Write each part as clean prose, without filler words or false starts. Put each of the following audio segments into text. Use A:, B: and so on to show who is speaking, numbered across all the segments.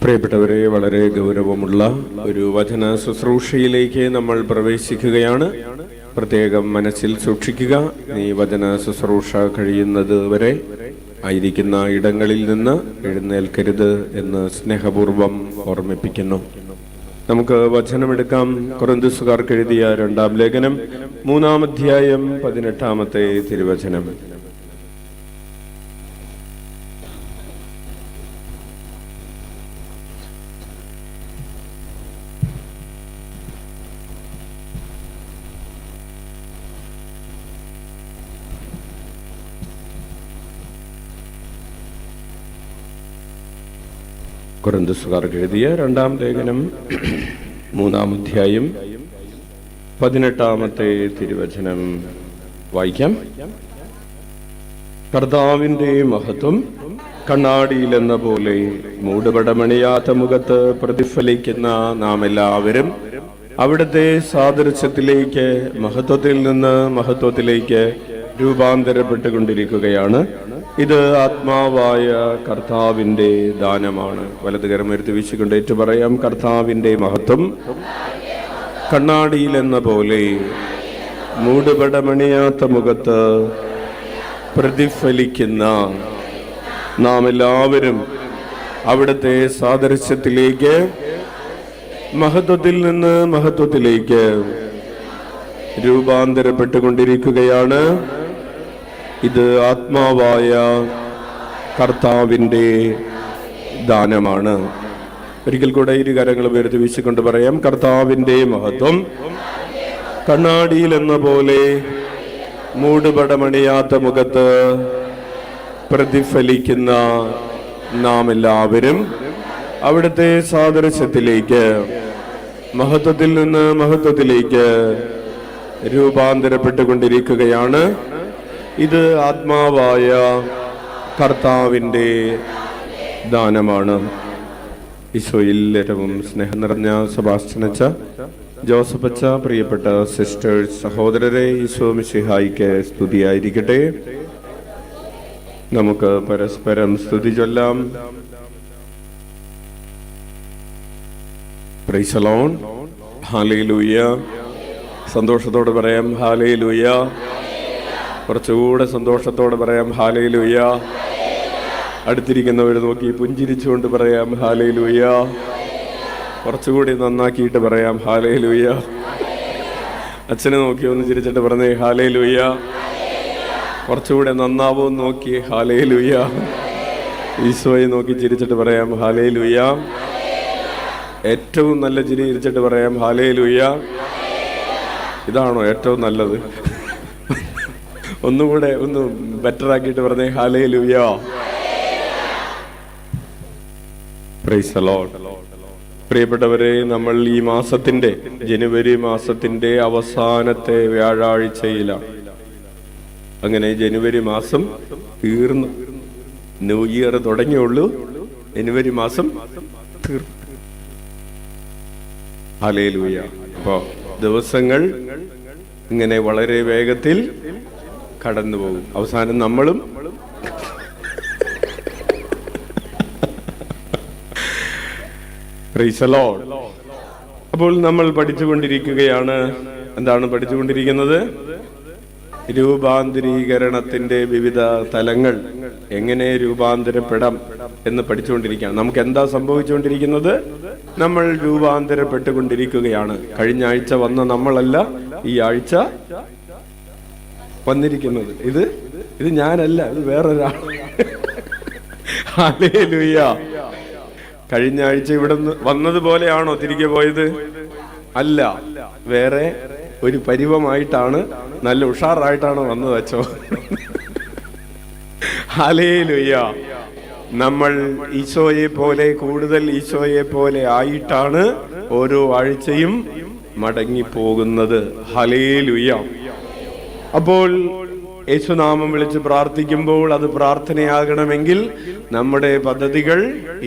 A: പ്രിയപ്പെട്ടവരെ, വളരെ ഗൗരവമുള്ള ഒരു വചന ശുശ്രൂഷയിലേക്ക് നമ്മൾ പ്രവേശിക്കുകയാണ്. പ്രത്യേകം മനസ്സിൽ സൂക്ഷിക്കുക. ഈ വചന ശുശ്രൂഷ കഴിയുന്നത് വരെ ആയിരിക്കുന്ന ഇടങ്ങളിൽ നിന്ന് എഴുന്നേൽക്കരുത് എന്ന് സ്നേഹപൂർവം ഓർമ്മിപ്പിക്കുന്നു. നമുക്ക് വചനമെടുക്കാം. കൊരിന്ത്യസുകാർക്ക് എഴുതിയ 2-ാം ലേഖനം 3-ാം അധ്യായം 18-ാമത്തെ തിരുവചനം. കൊരിന്ത്യസുകാർക്ക് എഴുതിയ 2-ാം ലേഖനം 3-ാം അധ്യായം 18-ാമത്തെ തിരുവചനം വായിക്കാം. കർത്താവിന്റെ മഹത്വം കണ്ണാടിയിലെന്ന പോലെ മൂടുപടമണിയാത്ത മുഖത്ത് പ്രതിഫലിക്കുന്ന നാം എല്ലാവരും അവിടുത്തെ സാദൃശ്യത്തിലേക്ക്, മഹത്വത്തിൽ നിന്ന് മഹത്വത്തിലേക്ക് രൂപാന്തരപ്പെട്ടുകൊണ്ടിരിക്കുകയാണ്. ഇത് ആത്മാവായ കർത്താവിന്റെ ദാനമാണ്. വലതുകരം ഉയർത്തി വീശിക്കൊണ്ട് ഏറ്റു പറയാം. കർത്താവിന്റെ മഹത്വം കണ്ണാടിയിലെന്ന പോലെ മൂടുപടമണിയാത്ത മുഖത്ത് പ്രതിഫലിക്കുന്ന നാം എല്ലാവരും അവിടുത്തെ സാദൃശ്യത്തിലേക്ക്, മഹത്വത്തിൽ നിന്ന് മഹത്വത്തിലേക്ക് രൂപാന്തരപ്പെട്ടുകൊണ്ടിരിക്കുകയാണ്. ഇത് ആത്മാവായ കർത്താവിന്റെ ദാനമാണ്. ഒരിക്കൽ കൂടെ ഇരു കരങ്ങളും ഉയർത്തി വീശിക്കൊണ്ട് പറയാം. കർത്താവിന്റെ മഹത്വം കണ്ണാടിയിലെന്ന പോലെ മൂടുപടമണിയാത്ത മുഖത്ത് പ്രതിഫലിക്കുന്ന നാം എല്ലാവരും അവിടുത്തെ സാദൃശ്യത്തിലേക്ക്, മഹത്വത്തിൽ നിന്ന് മഹത്വത്തിലേക്ക് രൂപാന്തരപ്പെട്ടുകൊണ്ടിരിക്കുകയാണ്. ഇത് ആത്മാവായ കർത്താവിന്റെ ദാനമാണ്. ഈശോയിൽ ഏറ്റവും സ്നേഹം നിറഞ്ഞ സെബാസ്റ്റ്യനച്ച, ജോസഫച്ച, പ്രിയപ്പെട്ട സിസ്റ്റേഴ്സ്, സഹോദരരെ, ഈശോ മിശിഹായിക്ക് സ്തുതിയായിരിക്കട്ടെ. നമുക്ക് പരസ്പരം സ്തുതി ചൊല്ലാം. Price the lord. ഹല്ലേലൂയ. സന്തോഷത്തോടെ പറയാം ഹല്ലേലൂയ. കുറച്ചുകൂടെ സന്തോഷത്തോടെ പറയാം ഹല്ലേലൂയ. അടുത്തിരിക്കുന്നവർ നോക്കി പുഞ്ചിരിച്ചുകൊണ്ട് പറയാം ഹല്ലേലൂയ. കുറച്ചുകൂടി നന്നാക്കിയിട്ട് പറയാം ഹല്ലേലൂയ. അച്ഛനെ നോക്കി ഒന്ന് ചിരിച്ചിട്ട് പറഞ്ഞേ ഹല്ലേലൂയ. കുറച്ചുകൂടെ നന്നാവും നോക്കി ഹല്ലേലൂയ. ഈശോയെ നോക്കി ചിരിച്ചിട്ട് പറയാം ഹല്ലേലൂയ. ഏറ്റവും നല്ല ചിരി ചിരിച്ചിട്ട് പറയാം ഹല്ലേലൂയ. ഇതാണോ ഏറ്റവും നല്ലത്? ഒന്നുകൂടെ ഒന്ന് ബെറ്റർ ആക്കിയിട്ട് പറഞ്ഞേ ഹല്ലേലൂയ. Price the Lord. പ്രിയപ്പെട്ടവരെ, നമ്മൾ ഈ മാസത്തിന്റെ, ജനുവരി മാസത്തിന്റെ അവസാനത്തെ വ്യാഴാഴ്ചയിലാണ്. അങ്ങനെ ജനുവരി മാസം തീർന്നു, ന്യൂ ഇയർ തുടങ്ങിയുള്ളൂ. ജനുവരി മാസം തീർന്നു. ഹല്ലേലൂയ. അപ്പോ ദിവസങ്ങൾ ഇങ്ങനെ വളരെ വേഗത്തിൽ കടന്നു പോകും. അവസാനം നമ്മളും പ്രൈസ് ദി ലോർഡ്. അപ്പോൾ നമ്മൾ പഠിച്ചുകൊണ്ടിരിക്കുകയാണ്. എന്താണ് പഠിച്ചുകൊണ്ടിരിക്കുന്നത്? രൂപാന്തരീകരണത്തിന്റെ വിവിധ തലങ്ങൾ, എങ്ങനെ രൂപാന്തരപ്പെടാം എന്ന് പഠിച്ചുകൊണ്ടിരിക്കുകയാണ്. നമുക്ക് എന്താ സംഭവിച്ചുകൊണ്ടിരിക്കുന്നത്? നമ്മൾ രൂപാന്തരപ്പെട്ടുകൊണ്ടിരിക്കുകയാണ്. കഴിഞ്ഞ ആഴ്ച വന്ന നമ്മളല്ല ഈ ആഴ്ച വന്നിരിക്കുന്നത്. ഇത് ഞാനല്ല, ഇത് വേറൊരാൾ. ഹല്ലേലൂയ. കഴിഞ്ഞ ആഴ്ച ഇവിടെ വന്നതുപോലെയാണോ തിരികെ പോയത്? അല്ല, വേറെ ഒരു പരിവമായിട്ടാണ്, നല്ല ഉഷാറായിട്ടാണ് വന്നത് അച്ചോ. ഹല്ലേലൂയ. നമ്മൾ ഈശോയെ പോലെ, കൂടുതൽ ഈശോയെ പോലെ ആയിട്ടാണ് ഓരോ ആഴ്ചയും മടങ്ങിപ്പോകുന്നത്. ഹല്ലേലൂയ. അപ്പോൾ യേശുനാമം വിളിച്ച് പ്രാർത്ഥിക്കുമ്പോൾ അത് പ്രാർത്ഥനയാകണമെങ്കിൽ നമ്മുടെ പദ്ധതികൾ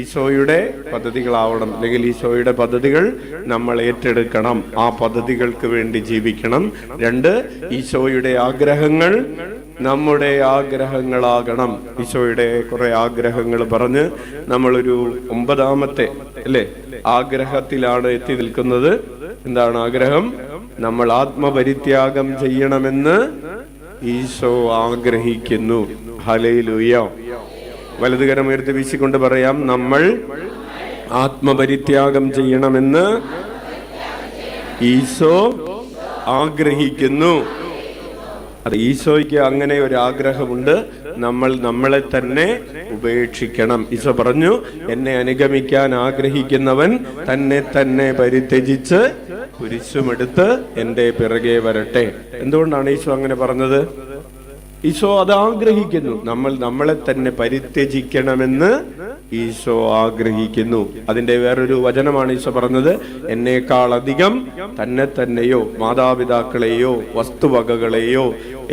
A: ഈശോയുടെ പദ്ധതികളാവണം, അല്ലെങ്കിൽ ഈശോയുടെ പദ്ധതികൾ നമ്മൾ ഏറ്റെടുക്കണം, ആ പദ്ധതികൾക്ക് വേണ്ടി ജീവിക്കണം. 2, ഈശോയുടെ ആഗ്രഹങ്ങൾ നമ്മുടെ ആഗ്രഹങ്ങളാകണം. ഈശോയുടെ കുറെ ആഗ്രഹങ്ങൾ പറഞ്ഞ് നമ്മളൊരു 9ാമത്തെ ആഗ്രഹത്തിലാണ് എത്തി നിൽക്കുന്നത്. എന്താണ് ആഗ്രഹം? നമ്മൾ ആത്മപരിത്യാഗം ചെയ്യണമെന്ന് ഈശോ ആഗ്രഹിക്കുന്നു. ഹല്ലേലൂയ. വലതുകരം ഉയർത്തി വീശിക്കൊണ്ട് പറയാം, നമ്മൾ ആത്മപരിത്യാഗം ചെയ്യണമെന്ന് ഈശോ ആഗ്രഹിക്കുന്നു. അത് ഈശോയ്ക്ക് അങ്ങനെ ഒരു ആഗ്രഹമുണ്ട്. നമ്മൾ നമ്മളെ തന്നെ ഉപേക്ഷിക്കണം. ഈശോ പറഞ്ഞു, എന്നെ അനുഗമിക്കാൻ ആഗ്രഹിക്കുന്നവൻ തന്നെ തന്നെ പരിത്യജിച്ച് കുരിശുമെടുത്ത് എൻ്റെ പിറകെ വരട്ടെ. എന്തുകൊണ്ടാണ് ഈശോ അങ്ങനെ പറഞ്ഞത്? ഈശോ അത് ആഗ്രഹിക്കുന്നു. നമ്മൾ നമ്മളെ തന്നെ പരിത്യജിക്കണമെന്ന് ഈശോ ആഗ്രഹിക്കുന്നു. അതിന്റെ വേറൊരു വചനമാണ് ഈശോ പറഞ്ഞത്, എന്നേക്കാൾ അധികം തന്നെ തന്നെയോ മാതാപിതാക്കളെയോ വസ്തുവകകളെയോ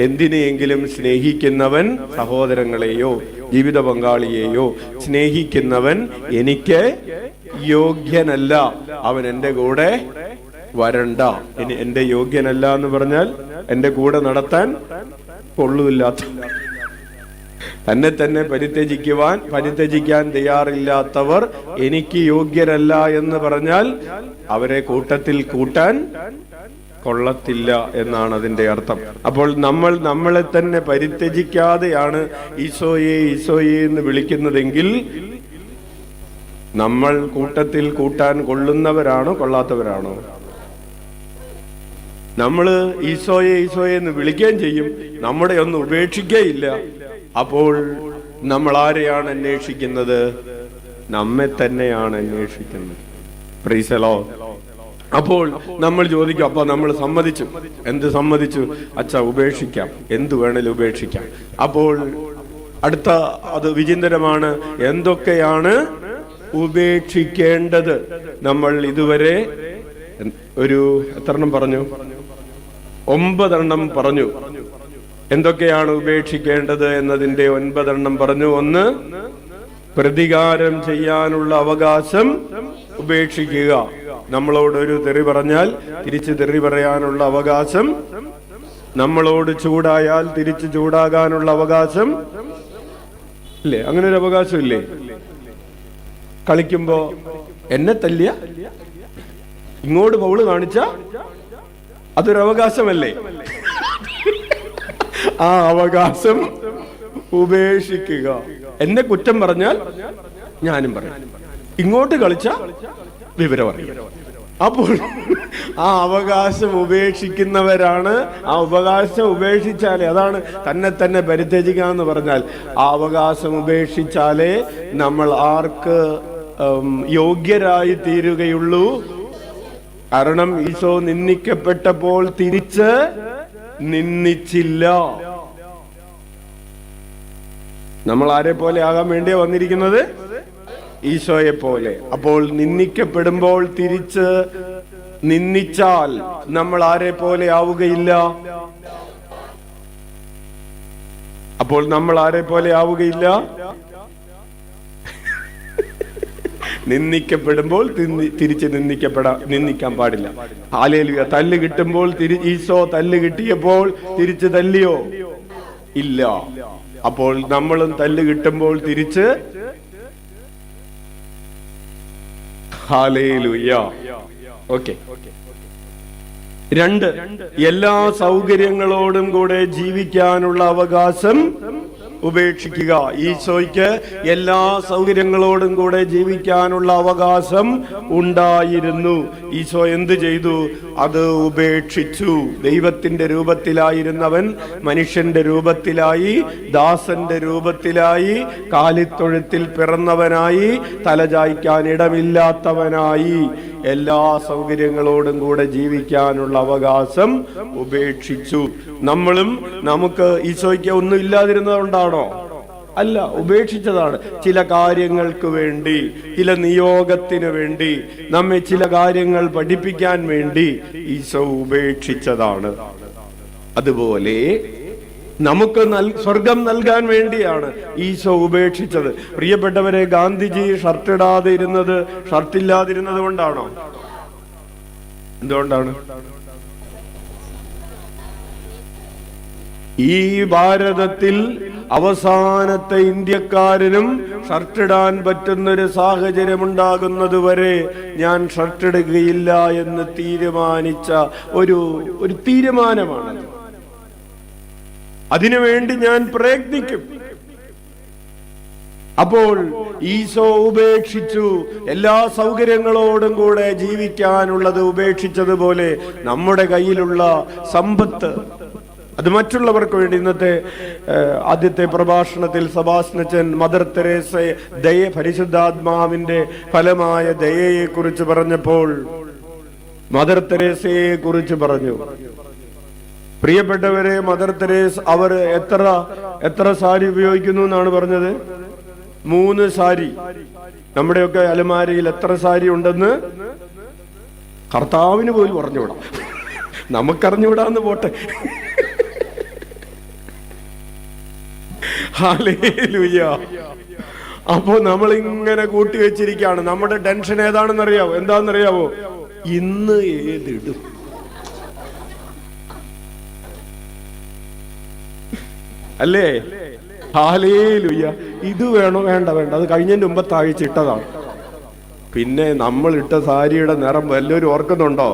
A: എന്തിനെയെങ്കിലും സ്നേഹിക്കുന്നവൻ, സഹോദരങ്ങളെയോ ജീവിത പങ്കാളിയെയോ സ്നേഹിക്കുന്നവൻ എനിക്ക് യോഗ്യനല്ല, അവൻ എൻ്റെ കൂടെ വരണ്ട. ഇനി എൻ്റെ യോഗ്യനല്ല എന്ന് പറഞ്ഞാൽ എൻ്റെ കൂടെ നടത്താൻ കൊള്ളൂല്ലാത്ത, തന്നെ തന്നെ പരിത്യജിക്കാൻ തയ്യാറില്ലാത്തവർ എനിക്ക് യോഗ്യരല്ല എന്ന് പറഞ്ഞാൽ അവരെ കൂട്ടത്തിൽ കൂട്ടാൻ കൊള്ളത്തില്ല എന്നാണ് അതിന്റെ അർത്ഥം. അപ്പോൾ നമ്മൾ നമ്മളെ തന്നെ പരിത്യജിക്കാതെയാണ് ഈശോയെ ഈശോയെ എന്ന് വിളിക്കുന്നതെങ്കിൽ നമ്മൾ കൂട്ടത്തിൽ കൂട്ടാൻ കൊള്ളുന്നവരാണോ കൊള്ളാത്തവരാണോ? നമ്മള് ഈശോയെ ഈശോയെ എന്ന് വിളിക്കുകയും ചെയ്യും, നമ്മുടെ ഒന്നും ഉപേക്ഷിക്കുകയില്ല. അപ്പോൾ നമ്മൾ ആരെയാണ് അന്വേഷിക്കുന്നത്? നമ്മെ തന്നെയാണ് അന്വേഷിക്കുന്നത്. Price the Lord. അപ്പോൾ നമ്മൾ ചോദിക്കും, അപ്പൊ നമ്മൾ സമ്മതിച്ചു. എന്ത് സമ്മതിച്ചു? അച്ഛാ ഉപേക്ഷിക്കാം, എന്തു വേണേലും ഉപേക്ഷിക്കാം. അപ്പോൾ അടുത്ത അത് വിചിന്തനമാണ്, എന്തൊക്കെയാണ് ഉപേക്ഷിക്കേണ്ടത്? നമ്മൾ ഇതുവരെ ഒരു എത്രണ്ണം പറഞ്ഞു? 9 എണ്ണം പറഞ്ഞു. എന്തൊക്കെയാണ് ഉപേക്ഷിക്കേണ്ടത് എന്നതിന്റെ 9 എണ്ണം പറഞ്ഞു. 1, പ്രതികാരം ചെയ്യാനുള്ള അവകാശം ഉപേക്ഷിക്കുക. നമ്മളോട് ഒരു തെറി പറഞ്ഞാൽ തിരിച്ച് തെറി പറയാനുള്ള അവകാശം, നമ്മളോട് ചൂടായാൽ തിരിച്ച് ചൂടാകാനുള്ള അവകാശം ഇല്ലേ? അങ്ങനെ ഒരു അവകാശം ഇല്ലേ? കളിക്കുമ്പോ എന്നെ തല്ലിയ ഇങ്ങോട്ട് പൗള് കാണിച്ച അതൊരു അവകാശമല്ലേ? ആ അവകാശം ഉപേക്ഷിക്കുക. എന്നെ കുറ്റം പറഞ്ഞാൽ ഞാനും പറയും, ഇങ്ങോട്ട് കളിച്ച വിവരം അറിയും. അപ്പോൾ ആ അവകാശം ഉപേക്ഷിക്കുന്നവരാണ്. ആ അവകാശം ഉപേക്ഷിച്ചാലേ, അതാണ് തന്നെ തന്നെ പരിത്യജിക്കുക എന്ന് പറഞ്ഞാൽ, ആ അവകാശം ഉപേക്ഷിച്ചാലേ നമ്മൾ ആർക്ക് യോഗ്യരായി തീരുകയുള്ളൂ. കാരണം ഈശോ നിന്ദിക്കപ്പെട്ടപ്പോൾ തിരിച്ച് നിന്ദിച്ചില്ല. നമ്മൾ ആരെ പോലെ ആകാൻ വേണ്ടിയാ വന്നിരിക്കുന്നത്? ഈശോയെ പോലെ. അപ്പോൾ നിന്ദിക്കപ്പെടുമ്പോൾ തിരിച്ച് നിന്ദിച്ചാൽ നമ്മൾ ആരെ പോലെ ആവുകയില്ല. അപ്പോൾ നമ്മൾ ആരെ പോലെ ആവുകയില്ല. നിന്ദിക്കപ്പെടുമ്പോൾ തിരിച്ച് നിന്ദിക്കാൻ പാടില്ല. ഹല്ലേലൂയ. തല്ല് കിട്ടുമ്പോൾ ഈശോ തല്ല് കിട്ടിയപ്പോൾ തിരിച്ച് തല്ലിയോ? ഇല്ല. അപ്പോൾ നമ്മളും തല്ല് കിട്ടുമ്പോൾ തിരിച്ച് ഹല്ലേലൂയ. ഓക്കെ. 2, എല്ലാ സൗകര്യങ്ങളോടും കൂടെ ജീവിക്കാനുള്ള അവകാശം ഉപേക്ഷിക്കുക. ഈശോയ്ക്ക് എല്ലാ സൗകര്യങ്ങളോടും കൂടെ ജീവിക്കാനുള്ള അവകാശം ഉണ്ടായിരുന്നു. ഈശോ എന്ത് ചെയ്തു? അത് ഉപേക്ഷിച്ചു. ദൈവത്തിന്റെ രൂപത്തിലായിരുന്നവൻ മനുഷ്യന്റെ രൂപത്തിലായി, ദാസന്റെ രൂപത്തിലായി, കാലിത്തൊഴുത്തിൽ പിറന്നവനായി, തലചായ്ക്കാൻ ഇടമില്ലാത്തവനായി, എല്ലാ സൗകര്യങ്ങളോടും കൂടെ ജീവിക്കാനുള്ള അവകാശം ഉപേക്ഷിച്ചു. നമ്മളും നമുക്ക് ഈശോയ്ക്ക് ഒന്നും ഇല്ലാതിരുന്നതുകൊണ്ടാണോ? അല്ല, ഉപേക്ഷിച്ചതാണ്. ചില കാര്യങ്ങൾക്ക് വേണ്ടി, ചില നിയോഗത്തിന് വേണ്ടി, നമ്മെ ചില കാര്യങ്ങൾ പഠിപ്പിക്കാൻ വേണ്ടി ഈശോ ഉപേക്ഷിച്ചതാണ്. അതുപോലെ നമുക്ക് സ്വർഗം നൽകാൻ വേണ്ടിയാണ് ഈശോ ഉപേക്ഷിച്ചത്. പ്രിയപ്പെട്ടവരെ, ഗാന്ധിജി ഷർട്ടിടാതെ ഇരുന്നത് ഷർട്ടില്ലാതിരുന്നത് കൊണ്ടാണോ? എന്തുകൊണ്ടാണ്? ഈ ഭാരതത്തിൽ അവസാനത്തെ ഇന്ത്യക്കാരനും ഷർട്ടിടാൻ പറ്റുന്നൊരു സാഹചര്യം ഉണ്ടാകുന്നത് വരെ ഞാൻ ഷർട്ടിടുകയില്ല എന്ന് തീരുമാനിച്ച ഒരു തീരുമാനമാണ്. അതിനുവേണ്ടി ഞാൻ പ്രയത്നിക്കും. അപ്പോൾ ഈശോ ഉപേക്ഷിച്ചു. എല്ലാ സൗകര്യങ്ങളോടും കൂടെ ജീവിക്കാനുള്ളത് ഉപേക്ഷിച്ചതുപോലെ നമ്മുടെ കയ്യിലുള്ള സമ്പത്ത് അത് മറ്റുള്ളവർക്ക് വേണ്ടി. ഇന്നത്തെ ആദ്യത്തെ പ്രഭാഷണത്തിൽ സെബാസ്റ്റ്യൻ മദർ തെരേസയെ പരിശുദ്ധാത്മാവിന്റെ ഫലമായ ദയയെ കുറിച്ച് പറഞ്ഞപ്പോൾ മദർ തെരേസയെ കുറിച്ച് പറഞ്ഞു. പ്രിയപ്പെട്ടവരെ, മദർ തെരേസ അവർ എത്ര സാരി ഉപയോഗിക്കുന്നു എന്നാണ് പറഞ്ഞത്? 3 സാരി. നമ്മുടെയൊക്കെ അലമാരയിൽ എത്ര സാരി ഉണ്ടെന്ന് കർത്താവിന് പോലും പറഞ്ഞുകൂടാ, നമുക്കറിഞ്ഞുകൂടാന്ന് പോട്ടെ. ഹല്ലേലൂയ. അപ്പോ നമ്മൾ ഇങ്ങനെ കൂട്ടി വെച്ചിരിക്കുകയാണ്. നമ്മുടെ ടെൻഷൻ ഏതാണെന്നറിയാവോ? എന്താണെന്നറിയാവോ? ഇന്ന് ഏതിടും? അല്ലേ? ഹല്ലേലൂയ. ഇത് വേണോ? വേണ്ട, അത് കഴിഞ്ഞതിന്റെ മുമ്പത്തെ ആഴ്ച ഇട്ടതാണ്. പിന്നെ നമ്മൾ ഇട്ട സാരിയുടെ നിറം വല്ലവരും ഓർക്കുന്നുണ്ടോ?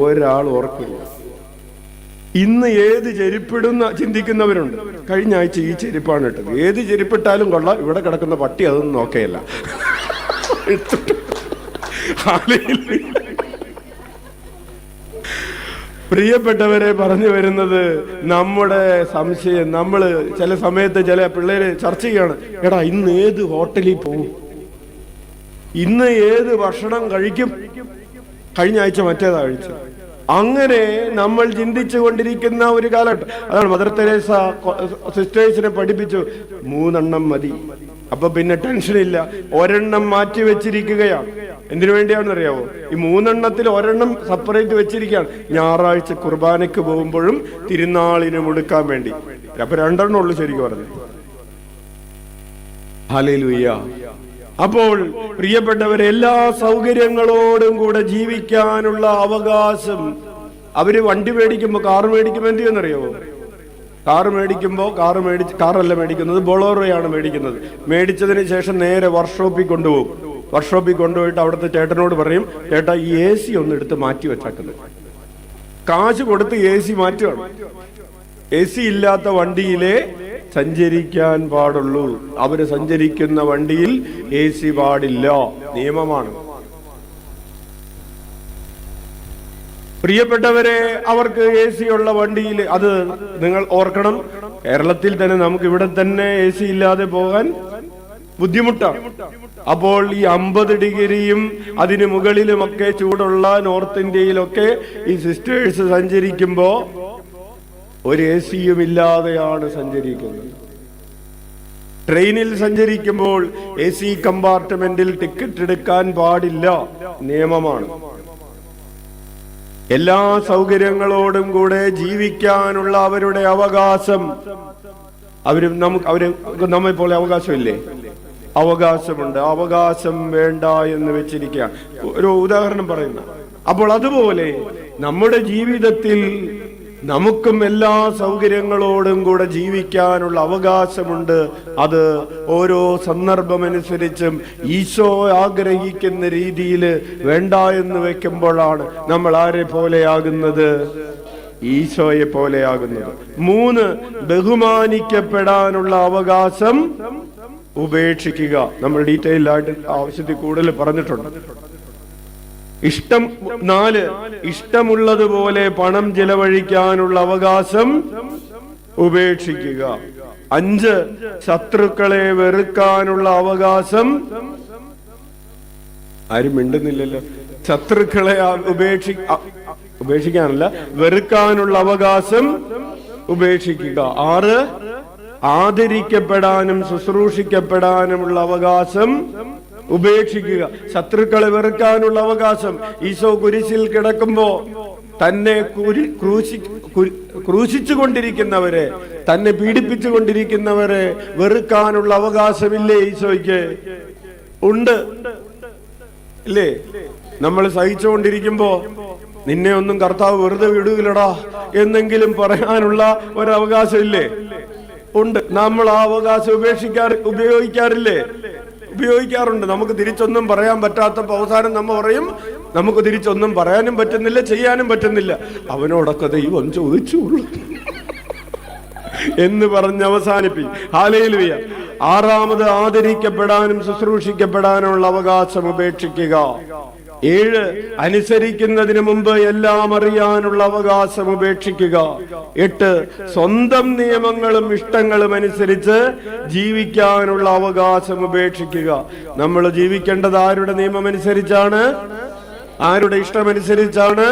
A: ഒരാൾ ഓർക്കില്ല. ഇന്ന് ഏത് ചെരുപ്പിടുന്ന ചിന്തിക്കുന്നവരുണ്ട്. കഴിഞ്ഞ ആഴ്ച ഈ ചെരുപ്പാണ് ഇട്ടത്. ഏത് ചെരുപ്പിട്ടാലും കൊള്ളാം, ഇവിടെ കിടക്കുന്ന പട്ടി അതൊന്നും നോക്കുകയില്ല. പ്രിയപ്പെട്ടവരെ, പറഞ്ഞു വരുന്നത് നമ്മുടെ സംശയം. നമ്മള് ചില സമയത്ത് ചില പിള്ളേര് ചർച്ച ചെയ്യാണ്, എടാ ഇന്ന് ഏത് ഹോട്ടലിൽ പോകും, ഇന്ന് ഏത് ഭക്ഷണം കഴിക്കും, കഴിഞ്ഞ ആഴ്ച മറ്റേതാ കഴിച്ചത്. അങ്ങനെ നമ്മൾ ചിന്തിച്ചു കൊണ്ടിരിക്കുന്ന ഒരു കാലഘട്ടം. അതാണ് മദർ തെരേസ സിസ്റ്റേഴ്സിനെ പഠിപ്പിച്ചു, 3 എണ്ണം മതി. അപ്പൊ പിന്നെ ടെൻഷനില്ല. 1 എണ്ണം മാറ്റി വെച്ചിരിക്കുകയാണ്. എന്തിനു വേണ്ടിയാണെന്ന് അറിയാവോ? ഈ 3 എണ്ണത്തിൽ 1 എണ്ണം സെപ്പറേറ്റ് വെച്ചിരിക്കുകയാണ്. ഞായറാഴ്ച കുർബാനയ്ക്ക് പോകുമ്പോഴും തിരുനാളിനും എടുക്കാൻ വേണ്ടി. അപ്പൊ 2 എണ്ണം ഉള്ളു ശരിക്കും പറഞ്ഞു. ഹല്ലേലൂയ. അപ്പോൾ പ്രിയപ്പെട്ടവരെ, എല്ലാ സൗകര്യങ്ങളോടും കൂടെ ജീവിക്കാനുള്ള അവകാശം. അവര് വണ്ടി മേടിക്കുമ്പോ, കാറ് മേടിക്കുമ്പോ എന്ത് ചെയ്യുന്നറിയാവോ? കാറല്ല മേടിക്കുന്നത്, ബൊളോറോയാണ് മേടിക്കുന്നത്. മേടിച്ചതിന് ശേഷം നേരെ വർക്ക്ഷോപ്പിൽ കൊണ്ടുപോകും. വർക്ക്ഷോപ്പിൽ കൊണ്ടുപോയിട്ട് അവിടുത്തെ ചേട്ടനോട് പറയും, ചേട്ടാ ഈ AC ഒന്ന് എടുത്ത് മാറ്റി വെച്ചാക്കുന്നത്. കാശ് കൊടുത്ത് AC മാറ്റുകയാണ്. AC ഇല്ലാത്ത വണ്ടിയിലെ സഞ്ചരിക്കാൻ പാടുള്ളൂ. അവര് സഞ്ചരിക്കുന്ന വണ്ടിയിൽ AC പാടില്ല, നിയമമാണ്. പ്രിയപ്പെട്ടവരെ, അവർക്ക് AC ഉള്ള വണ്ടിയിൽ, അത് നിങ്ങൾ ഓർക്കണം, കേരളത്തിൽ തന്നെ നമുക്ക് ഇവിടെ തന്നെ AC ഇല്ലാതെ പോകാൻ ബുദ്ധിമുട്ടാണ്. അപ്പോൾ ഈ 50 ഡിഗ്രിയും അതിന് മുകളിലുമൊക്കെ ചൂടുള്ള നോർത്ത് ഇന്ത്യയിലൊക്കെ ഈ സിസ്റ്റേഴ്സ് സഞ്ചരിക്കുമ്പോ ഒരു AC-യും ഇല്ലാതെയാണ് സഞ്ചരിക്കുന്നത്. ട്രെയിനിൽ സഞ്ചരിക്കുമ്പോൾ AC കമ്പാർട്ട്മെന്റിൽ ടിക്കറ്റ് എടുക്കാൻ പാടില്ല, നിയമമാണ്. എല്ലാ സൗകര്യങ്ങളോടും കൂടെ ജീവിക്കാനുള്ള അവരുടെ അവകാശം. നമ്മെ പോലെ അവകാശമില്ലേ? അവകാശമുണ്ട്. അവകാശം വേണ്ട എന്ന് വെച്ചിരിക്കുകയാണ്. ഒരു ഉദാഹരണം പറയുന്ന. അപ്പോൾ അതുപോലെ നമ്മുടെ ജീവിതത്തിൽ നമുക്കും എല്ലാ സൗകര്യങ്ങളോടും കൂടെ ജീവിക്കാനുള്ള അവകാശമുണ്ട്. അത് ഓരോ സന്ദർഭമനുസരിച്ചും ഈശോ ആഗ്രഹിക്കുന്ന രീതിയിൽ വേണ്ട എന്ന് വെക്കുമ്പോഴാണ് നമ്മൾ ആരെ പോലെയാകുന്നത്? ഈശോയെ പോലെയാകുന്നത്. 3, ബഹുമാനിക്കപ്പെടാനുള്ള അവകാശം ഉപേക്ഷിക്കുക. നമ്മൾ ഡീറ്റെയിൽ ആയിട്ട് ആവശ്യത്തിൽ കൂടുതൽ പറഞ്ഞിട്ടുണ്ട്. 4, ഇഷ്ടമുള്ളതുപോലെ പണം ചെലവഴിക്കാനുള്ള അവകാശം ഉപേക്ഷിക്കുക. 5, ശത്രുക്കളെ വെറുക്കാനുള്ള അവകാശം. ആരും മിണ്ടുന്നില്ലല്ലോ. ശത്രുക്കളെ ഉപേക്ഷിക്കാനല്ല, വെറുക്കാനുള്ള അവകാശം ഉപേക്ഷിക്കുക. 6, ആദരിക്കപ്പെടാനും ശുശ്രൂഷിക്കപ്പെടാനുമുള്ള അവകാശം ഉപേക്ഷിക്കുക. ശത്രുക്കളെ വെറുക്കാനുള്ള അവകാശം. ഈശോ കുരിശിൽ കിടക്കുമ്പോ തന്നെ ക്രൂശിച്ചു കൊണ്ടിരിക്കുന്നവരെ, തന്നെ പീഡിപ്പിച്ചു കൊണ്ടിരിക്കുന്നവരെ വെറുക്കാനുള്ള അവകാശമില്ലേ ഈശോയ്ക്ക്? ഉണ്ട്, ഇല്ലേ? നമ്മൾ സഹിച്ചുകൊണ്ടിരിക്കുമ്പോ നിന്നെ ഒന്നും കർത്താവ് വെറുതെ വിടുകയില്ലടാ എന്നെങ്കിലും പറയാനുള്ള ഒരവകാശമില്ലേ? ഉണ്ട്. നമ്മൾ ആ അവകാശം ഉപയോഗിക്കാറുണ്ട്. നമുക്ക് തിരിച്ചൊന്നും പറയാൻ പറ്റാത്തപ്പോ അവസാനം നമ്മൾ പറയും, നമുക്ക് തിരിച്ചൊന്നും പറയാനും പറ്റുന്നില്ല, ചെയ്യാനും പറ്റുന്നില്ല, അവനോടൊക്കെ ദൈവം ചോദിച്ചോളൂ എന്ന് പറഞ്ഞ് അവസാനിപ്പിക്കും. ഹല്ലേലൂയ. ആറാമത്, ആദരിക്കപ്പെടാനും ശുശ്രൂഷിക്കപ്പെടാനുള്ള അവകാശം ഉപേക്ഷിക്കുക. 7, അനുസരിക്കുന്നതിന് മുമ്പ് എല്ലാം അറിയാനുള്ള അവകാശം ഉപേക്ഷിക്കുക. 8, സ്വന്തം നിയമങ്ങളും ഇഷ്ടങ്ങളും അനുസരിച്ച് ജീവിക്കാനുള്ള അവകാശം ഉപേക്ഷിക്കുക. നമ്മൾ ജീവിക്കേണ്ടത് ആരുടെ നിയമം അനുസരിച്ചാണ്? ആരുടെ ഇഷ്ടമനുസരിച്ചാണ്?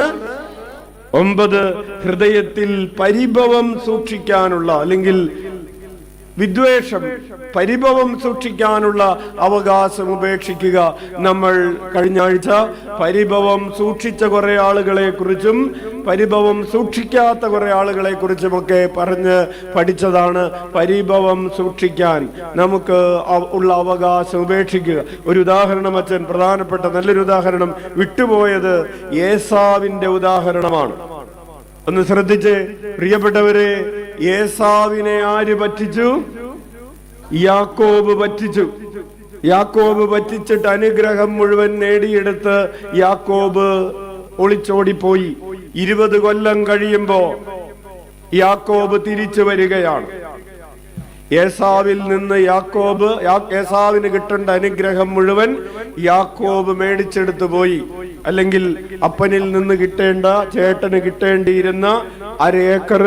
A: 9, ഹൃദയത്തിൽ പരിഭവം സൂക്ഷിക്കാനുള്ള, അല്ലെങ്കിൽ വിദ്വേഷം, പരിഭവം സൂക്ഷിക്കാനുള്ള അവകാശം ഉപേക്ഷിക്കുക. നമ്മൾ കഴിഞ്ഞ ആഴ്ച പരിഭവം സൂക്ഷിച്ച കുറെ ആളുകളെ കുറിച്ചും പരിഭവം സൂക്ഷിക്കാത്ത കുറെ ആളുകളെ കുറിച്ചുമൊക്കെ പറഞ്ഞ് പഠിച്ചതാണ്. പരിഭവം സൂക്ഷിക്കാൻ നമുക്ക് ഉള്ള അവകാശം ഉപേക്ഷിക്കുക. ഒരു ഉദാഹരണം, അച്ഛൻ പ്രധാനപ്പെട്ട നല്ലൊരു ഉദാഹരണം വിട്ടുപോയത് ഏസാവിന്റെ ഉദാഹരണമാണ്. ഒന്ന് ശ്രദ്ധിച്ച് പ്രിയപ്പെട്ടവരെ, ഏസാവിനെ ആര് പറ്റിച്ചു? യാക്കോബ് പറ്റിച്ചു. യാക്കോബ് പറ്റിച്ചിട്ട് അനുഗ്രഹം മുഴുവൻ നേടിയെടുത്ത് യാക്കോബ് ഒളിച്ചോടിപ്പോയി. 20 കൊല്ലം കഴിയുമ്പോ യാക്കോബ് തിരിച്ചു വരികയാണ്. ഏസാവിൽ നിന്ന് ഏസാവിന് കിട്ടേണ്ട അനുഗ്രഹം മുഴുവൻ യാക്കോബ് മേടിച്ചെടുത്തു പോയി. അല്ലെങ്കിൽ അപ്പനിൽ നിന്ന് കിട്ടേണ്ട, ചേട്ടന് കിട്ടേണ്ടിയിരുന്ന 1/2 ഏക്കർ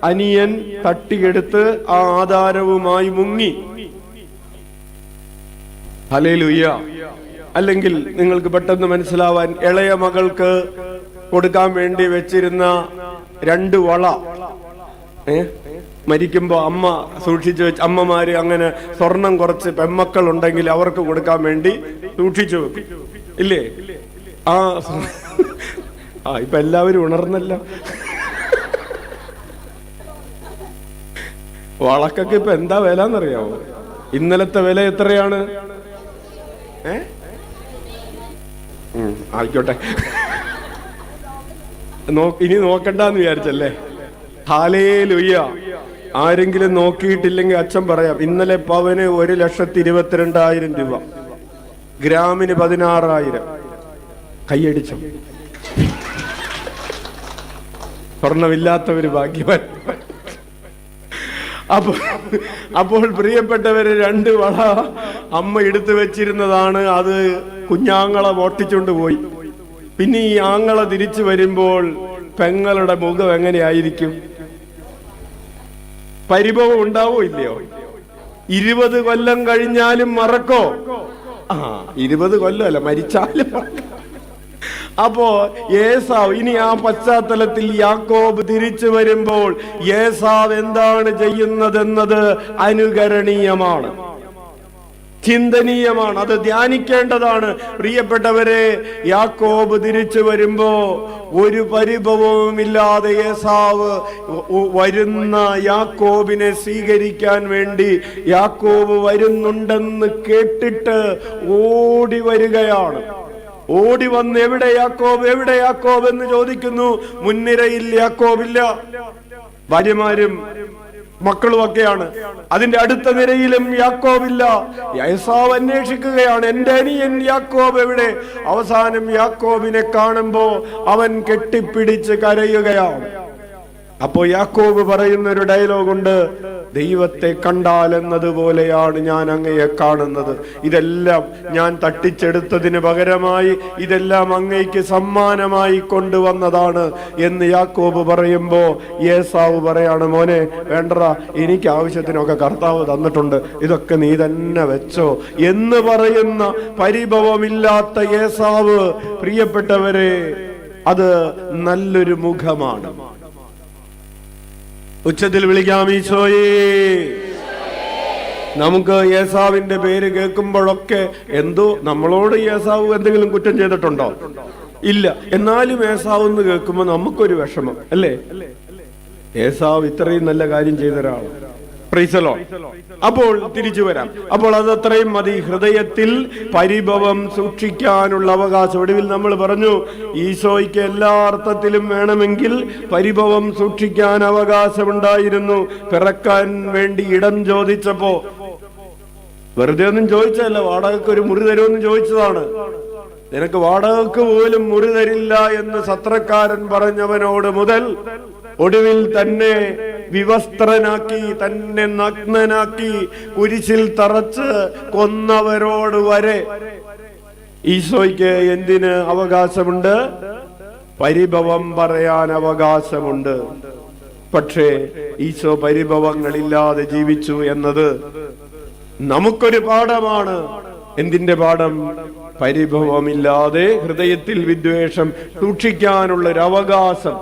A: അനിയൻ തട്ടിയെടുത്ത് ആ ആധാരവുമായി മുങ്ങി. ഹല്ലേലൂയ. അല്ലെങ്കിൽ നിങ്ങൾക്ക് പെട്ടെന്ന് മനസ്സിലാവാൻ, ഇളയ മകൾക്ക് കൊടുക്കാൻ വേണ്ടി വെച്ചിരുന്ന 2 വള മരിക്കുമ്പോ അമ്മ സൂക്ഷിച്ചു വെച്ച്, അമ്മമാര് അങ്ങനെ സ്വർണം കുറച്ച് പെമ്മക്കൾ ഉണ്ടെങ്കിൽ അവർക്ക് കൊടുക്കാൻ വേണ്ടി സൂക്ഷിച്ചു വെക്കും, ഇല്ലേ? ഇപ്പൊ എല്ലാവരും ഉണർന്നല്ലോ. വളക്കൊക്കെ ഇപ്പൊ എന്താ വില എന്നറിയാവോ? ഇന്നലത്തെ വില എത്രയാണ്? ആയിക്കോട്ടെ, ഇനി നോക്കണ്ടെന്ന് വിചാരിച്ചല്ലേ? ഹല്ലേലൂയ. ആരെങ്കിലും നോക്കിയിട്ടില്ലെങ്കിൽ അച്ഛൻ പറയാം. ഇന്നലെ പവന് 1,22,000 രൂപ, ഗ്രാമിന് 16,000. കൈയടിച്ചു. സ്വർണമില്ലാത്തവര് ഭാഗ്യവാൻ. അപ്പോൾ പ്രിയപ്പെട്ടവര്, 2 വള അമ്മ എടുത്തു വെച്ചിരുന്നതാണ്. അത് കുഞ്ഞാങ്ങളെ മോട്ടിച്ചുകൊണ്ട് പോയി. പിന്നെ ഈ ആങ്ങളെ തിരിച്ചു വരുമ്പോൾ പെങ്ങളുടെ മുഖം എങ്ങനെയായിരിക്കും? പരിഭവം ഉണ്ടാവോ ഇല്ലയോ? 20 കൊല്ലം കഴിഞ്ഞാലും മറക്കോ? 20 കൊല്ലമല്ല, മരിച്ചാലും. അപ്പോ ഏസാവ്, ഇനി ആ പശ്ചാത്തലത്തിൽ യാക്കോബ് തിരിച്ചു വരുമ്പോൾ ഏസാവ് എന്താണ് ചെയ്യുന്നതെന്നത് അനുകരണീയമാണ്, ചിന്തനീയമാണ്, അത് ധ്യാനിക്കേണ്ടതാണ്. പ്രിയപ്പെട്ടവരെ, യാക്കോബ് തിരിച്ചു വരുമ്പോ ഒരു പരിഭവവുമില്ലാതെ ഏസാവ് വരുന്ന യാക്കോബിനെ സ്വീകരിക്കാൻ വേണ്ടി, യാക്കോബ് വരുന്നുണ്ടെന്ന് കേട്ടിട്ട് ഓടി വരികയാണ്. ഓടി വന്ന് എവിടെ യാക്കോബ്, എവിടെ യാക്കോബ് എന്ന് ചോദിക്കുന്നു. മുൻനിരയിൽ യാക്കോബില്ല, ഭാര്യമാരും മക്കളും ഒക്കെയാണ്. അതിന്റെ അടുത്ത നിരയിലും യാക്കോബില്ല. ഏസാവ് അന്വേഷിക്കുകയാണ്, എന്റെ അനിയൻ യാക്കോബ് എവിടെ? അവസാനം യാക്കോബിനെ കാണുമ്പോ അവൻ കെട്ടിപ്പിടിച്ച് കരയുകയാണ്. അപ്പോ യാക്കോബ് പറയുന്ന ഒരു ഡയലോഗുണ്ട്, ദൈവത്തെ കണ്ടാൽ എന്നതുപോലെയാണ് ഞാൻ അങ്ങയെ കാണുന്നത്. ഇതെല്ലാം ഞാൻ തട്ടിച്ചെടുത്തതിന് പകരമായി, ഇതെല്ലാം അങ്ങയ്ക്ക് സമ്മാനമായി കൊണ്ടുവന്നതാണ് എന്ന് യാക്കോബ് പറയുമ്പോ ഏസാവ് പറയാണ്, മോനെ വേണ്ടടാ, എനിക്ക് ആവശ്യത്തിനൊക്കെ കർത്താവ് തന്നിട്ടുണ്ട്, ഇതൊക്കെ നീ തന്നെ വെച്ചോ എന്ന് പറയുന്ന പരിഭവമില്ലാത്ത ഏസാവ്, പ്രിയപ്പെട്ടവരെ, അത് നല്ലൊരു മുഖമാണ്. ഉച്ചത്തിൽ വിളിക്കാം, ഈശോയേ. നമുക്ക് ഏസാവിന്റെ പേര് കേൾക്കുമ്പോഴൊക്കെ എന്തോ, നമ്മളോട് ഏസാവ് എന്തെങ്കിലും കുറ്റം ചെയ്തിട്ടുണ്ടോ? ഇല്ല. എന്നാലും ഏസാവ് എന്ന് കേൾക്കുമ്പോൾ നമുക്കൊരു വിഷമം അല്ലേ? ഏസാവ് ഇത്രയും നല്ല കാര്യം ചെയ്ത ഒരാൾ. Price the Lord. അപ്പോൾ തിരിച്ചു വരാം. അപ്പോൾ അതത്രയും മതി. ഹൃദയത്തിൽ പരിഭവം സൂക്ഷിക്കാനുള്ള അവകാശം. ഒടുവിൽ നമ്മൾ പറഞ്ഞു, ഈശോയ്ക്ക് എല്ലാ അർത്ഥത്തിലും വേണമെങ്കിൽ പരിഭവം സൂക്ഷിക്കാൻ അവകാശമുണ്ടായിരുന്നു. പിറക്കാൻ വേണ്ടി ഇടം ചോദിച്ചപ്പോ വെറുതെ ഒന്നും ചോദിച്ചല്ല, വാടകയ്ക്ക് ഒരു മുറി തരുമെന്ന് ചോദിച്ചതാണ്. നിനക്ക് വാടകയ്ക്ക് പോലും മുറി തരില്ല എന്ന് സത്രക്കാരൻ പറഞ്ഞവനോട് മുതൽ ഒടുവിൽ തന്നെ വിവസ്ത്രനാക്കി, തന്നെ നഗ്നനാക്കി കുരിശിൽ തറച്ച് കൊന്നവരോട് വരെ ഈശോയ്ക്ക് എന്തിന് അവകാശമുണ്ട്? പരിഭവം പറയാൻ അവകാശമുണ്ട്. പക്ഷേ ഈശോ പരിഭവങ്ങളില്ലാതെ ജീവിച്ചു എന്നത് നമുക്കൊരു പാഠമാണ്. എന്തിന്റെ പാഠം? പരിഭവമില്ലാതെ ഹൃദയത്തിൽ വിദ്വേഷം സൂക്ഷിക്കാനുള്ളൊരു അവകാശം.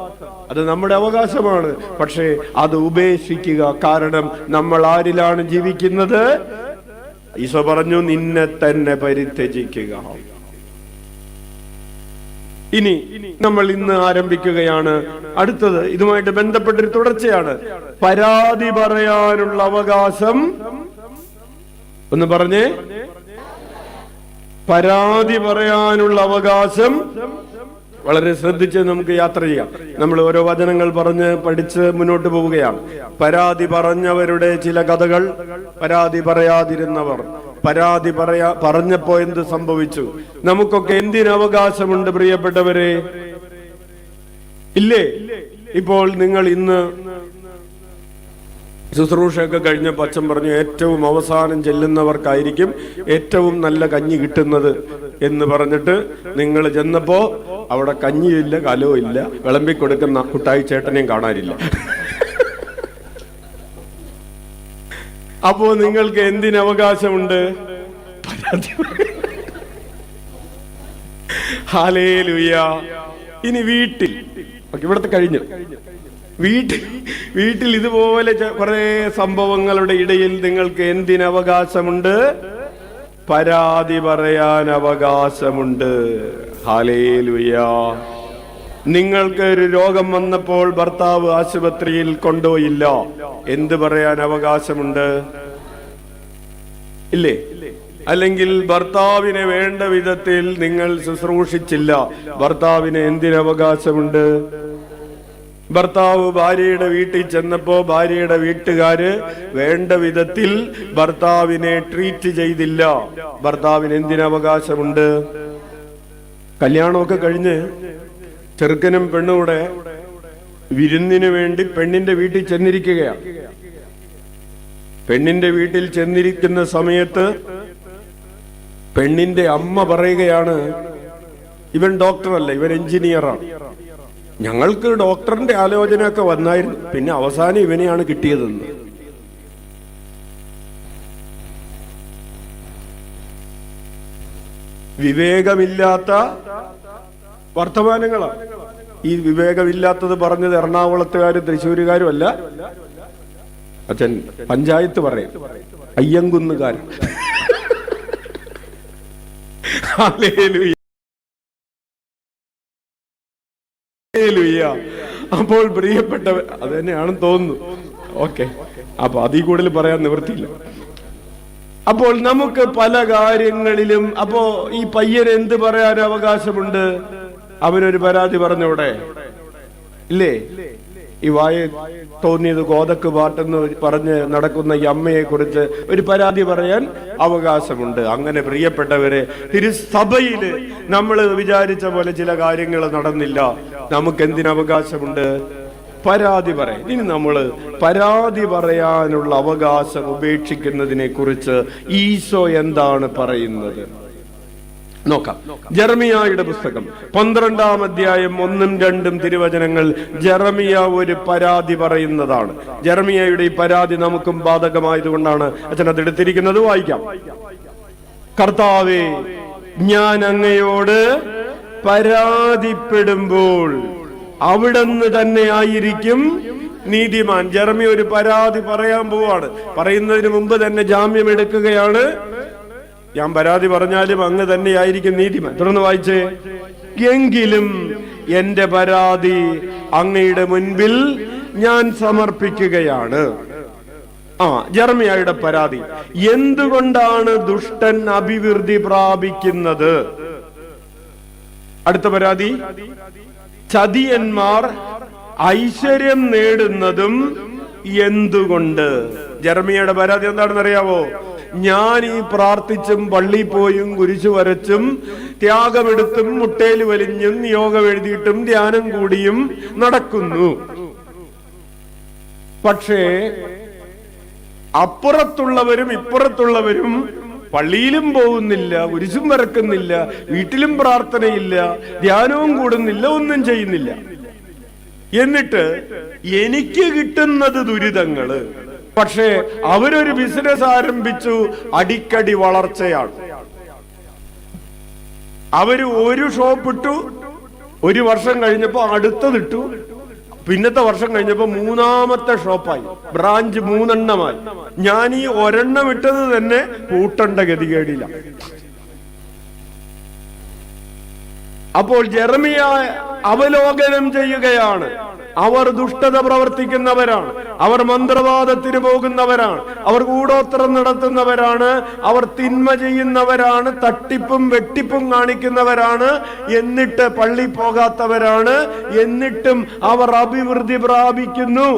A: അത് നമ്മുടെ അവകാശമാണ്. പക്ഷേ അത് ഉപേക്ഷിക്കുക. കാരണം നമ്മൾ ആരിലാണ് ജീവിക്കുന്നത്? ഈശോ പറഞ്ഞു, നിന്നെ തന്നെ പരിത്യജിക്കുക. ഇനി നമ്മൾ ഇന്ന് ആരംഭിക്കുകയാണ് അടുത്തത്. ഇതുമായിട്ട് ബന്ധപ്പെട്ടൊരു തുടർച്ചയാണ്. പരാതി പറയാനുള്ള അവകാശം. ഒന്ന് പറഞ്ഞേ. പരാതി പറയാനുള്ള അവകാശം. വളരെ ശ്രദ്ധിച്ച് നമുക്ക് യാത്ര ചെയ്യാം. നമ്മൾ ഓരോ വചനങ്ങൾ പറഞ്ഞ് പഠിച്ച് മുന്നോട്ട് പോവുകയാണ്. പരാതി പറഞ്ഞവരുടെ ചില കഥകൾ, പരാതി പറയാതിരുന്നവർ, പരാതി പറഞ്ഞപ്പോ എന്ത് സംഭവിച്ചു, നമുക്കൊക്കെ എന്തിനവകാശമുണ്ട് പ്രിയപ്പെട്ടവരെ? ഇല്ലേ? ഇപ്പോൾ നിങ്ങൾ ഇന്ന് ശുശ്രൂഷയൊക്കെ കഴിഞ്ഞ അച്ഛൻ പറഞ്ഞു, ഏറ്റവും അവസാനം ചെല്ലുന്നവർക്കായിരിക്കും ഏറ്റവും നല്ല കഞ്ഞി കിട്ടുന്നത് എന്ന് പറഞ്ഞിട്ട് നിങ്ങൾ ചെന്നപ്പോ അവിടെ കഞ്ഞിയില്ല, കലവും ഇല്ല, വിളമ്പിക്കൊടുക്കുന്ന കുട്ടായി ചേട്ടനെയും കാണാനില്ല. അപ്പോ നിങ്ങൾക്ക് എന്തിനവകാശമുണ്ട്? ഹല്ലേലൂയ. ഇനി വീട്ടിൽ, ഇവിടത്തെ കഴിഞ്ഞു. വീട്ടിൽ ഇതുപോലെ കുറെ സംഭവങ്ങളുടെ ഇടയിൽ നിങ്ങൾക്ക് എന്തിനവകാശമുണ്ട്? പരാതി പറയാൻ അവകാശമുണ്ട്. ഹല്ലേലൂയ. നിങ്ങൾക്ക് ഒരു രോഗം വന്നപ്പോൾ ഭർത്താവ് ആശുപത്രിയിൽ കൊണ്ടുപോയില്ല, എന്ത് പറയാൻ അവകാശമുണ്ട്? ഇല്ലേ? അല്ലെങ്കിൽ ഭർത്താവിനെ വേണ്ട വിധത്തിൽ നിങ്ങൾ ശുശ്രൂഷിച്ചില്ല, ഭർത്താവിന് എന്തിനവകാശമുണ്ട്? ഭർത്താവ് ഭാര്യയുടെ വീട്ടിൽ ചെന്നപ്പോ ഭാര്യയുടെ വീട്ടുകാര് വേണ്ട വിധത്തിൽ ഭർത്താവിനെ ട്രീറ്റ് ചെയ്തില്ല, ഭർത്താവിന് എന്തിനവകാശമുണ്ട്? കല്യാണമൊക്കെ കഴിഞ്ഞ് ചെറുക്കനും പെണ്ണൂടെ വിരുന്നിനു വേണ്ടി പെണ്ണിന്റെ വീട്ടിൽ ചെന്നിരിക്കുകയാണ്. പെണ്ണിന്റെ വീട്ടിൽ ചെന്നിരിക്കുന്ന സമയത്ത് പെണ്ണിന്റെ അമ്മ പറയുകയാണ്, ഇവൻ ഡോക്ടറല്ല, ഇവൻ എഞ്ചിനീയറാണ്. ഞങ്ങൾക്ക് ഡോക്ടറിന്റെ ആലോചനയൊക്കെ വന്നായിരുന്നു, പിന്നെ അവസാനം ഇവനെയാണ് കിട്ടിയതെന്ന്. വിവേകമില്ലാത്ത വർത്തമാനങ്ങളാണ്. ഈ വിവേകമില്ലാത്തത് പറഞ്ഞത് എറണാകുളത്തുകാരും തൃശ്ശൂരുകാരും അല്ല, അച്ഛൻ പഞ്ചായത്ത് പറയും, അയ്യങ്കുന്നുകാരൻ. അപ്പോൾ പ്രിയപ്പെട്ടവർ, അത് തന്നെയാണെന്ന് തോന്നുന്നു. ഓക്കെ, അപ്പൊ അതിൽ കൂടുതൽ പറയാൻ നിവൃത്തിയില്ല. അപ്പോൾ നമുക്ക് പല കാര്യങ്ങളിലും, അപ്പോ ഈ പയ്യന് എന്ത് പറയാൻ അവകാശമുണ്ട്? അവനൊരു പരാതി പറഞ്ഞവിടെ ഇല്ലേ? ഈ വായ തോന്നിയത് കോതക്ക് പാട്ടെന്ന് പറഞ്ഞ് നടക്കുന്ന ഈ അമ്മയെ കുറിച്ച് ഒരു പരാതി പറയാൻ അവകാശമുണ്ട്. അങ്ങനെ പ്രിയപ്പെട്ടവരെ, തിരുസഭയില് നമ്മൾ വിചാരിച്ച പോലെ ചില കാര്യങ്ങൾ നടന്നില്ല, നമുക്ക് എന്തിനവകാശമുണ്ട്? പരാതി പറയാൻ. ഇനി നമ്മൾ പരാതി പറയാനുള്ള അവകാശം ഉപേക്ഷിക്കുന്നതിനെ കുറിച്ച് ഈശോ എന്താണ് പറയുന്നത് നോക്കാം. ജെറമിയായുടെ പുസ്തകം 12-ാം അധ്യായം 1-2 തിരുവചനങ്ങൾ. ജെറമിയ ഒരു പരാതി പറയുന്നതാണ്. ജെറമിയയുടെ ഈ പരാതി നമുക്കും ബാധകമായതുകൊണ്ടാണ് അച്ഛൻ അത് എടുത്തിരിക്കുന്നത്. വായിക്കാം. കർത്താവേ, ഞാൻ അങ്ങയോട് പരാതിപ്പെടുമ്പോൾ അവിടുന്ന് തന്നെ ആയിരിക്കും നീതിമാൻ. ജെറമിയ ഒരു പരാതി പറയാൻ പോവാണ്. പറയുന്നതിന് മുമ്പ് തന്നെ ജാമ്യം എടുക്കുകയാണ്. ഞാൻ പരാതി പറഞ്ഞാലും അങ്ങ് തന്നെയായിരിക്കും നീതിമാൻ. തുടർന്ന് വായിച്ചേ. എങ്കിലും എന്റെ പരാതി അങ്ങയുടെ മുൻപിൽ ഞാൻ സമർപ്പിക്കുകയാണ്. ജെറമ്യായുടെ പരാതി, എന്തുകൊണ്ടാണ് ദുഷ്ടൻ അഭിവൃദ്ധി പ്രാപിക്കുന്നത്? അടുത്ത പരാതി, ചതിയന്മാർ ഐശ്വര്യം നേടുന്നതും എന്തുകൊണ്ട്? ജെറമ്യായുടെ പരാതി എന്താണെന്ന് അറിയാവോ? ഞാൻ ഈ പ്രാർത്ഥിച്ചും പള്ളിയിൽ പോയും കുരിശു വരച്ചും ത്യാഗമെടുത്തും മുട്ടയിൽ വലിഞ്ഞും യോഗം എഴുതിയിട്ടും ധ്യാനം കൂടിയും നടക്കുന്നു. പക്ഷേ അപ്പുറത്തുള്ളവരും ഇപ്പുറത്തുള്ളവരും പള്ളിയിലും പോകുന്നില്ല, കുരിശും വരക്കുന്നില്ല, വീട്ടിലും പ്രാർത്ഥനയില്ല, ധ്യാനവും കൂടുന്നില്ല, ഒന്നും ചെയ്യുന്നില്ല. എന്നിട്ട് എനിക്ക് കിട്ടുന്നത് ദുരിതങ്ങള്. പക്ഷേ അവരൊരു ബിസിനസ് ആരംഭിച്ചു, അടിക്കടി വളർച്ചയാണ്. അവര് ഒരു ഷോപ്പ് ഇട്ടു, ഒരു വർഷം കഴിഞ്ഞപ്പോ അടുത്തതിട്ടു, പിന്നത്തെ വർഷം കഴിഞ്ഞപ്പോ മൂന്നാമത്തെ ഷോപ്പായി, ബ്രാഞ്ച് 3 എണ്ണമായി. ഞാൻ ഈ ഒരെണ്ണം ഇട്ടത് തന്നെ കൂട്ടേണ്ട ഗതികേടില്ല. അപ്പോൾ ജെറമ്യ അവലോകനം ചെയ്യുകയാണ്. അവർ ദുഷ്ടത പ്രവർത്തിക്കുന്നവരാണ്, അവർ മന്ത്രവാദത്തിന് പോകുന്നവരാണ്, അവർ കൂടോത്രം നടത്തുന്നവരാണ്, അവർ തിന്മ ചെയ്യുന്നവരാണ്, തട്ടിപ്പും വെട്ടിപ്പും കാണിക്കുന്നവരാണ്, എന്നിട്ട് പള്ളി പോകാത്തവരാണ്, എന്നിട്ടും അവർ അഭിവൃദ്ധി പ്രാപിക്കുന്നു.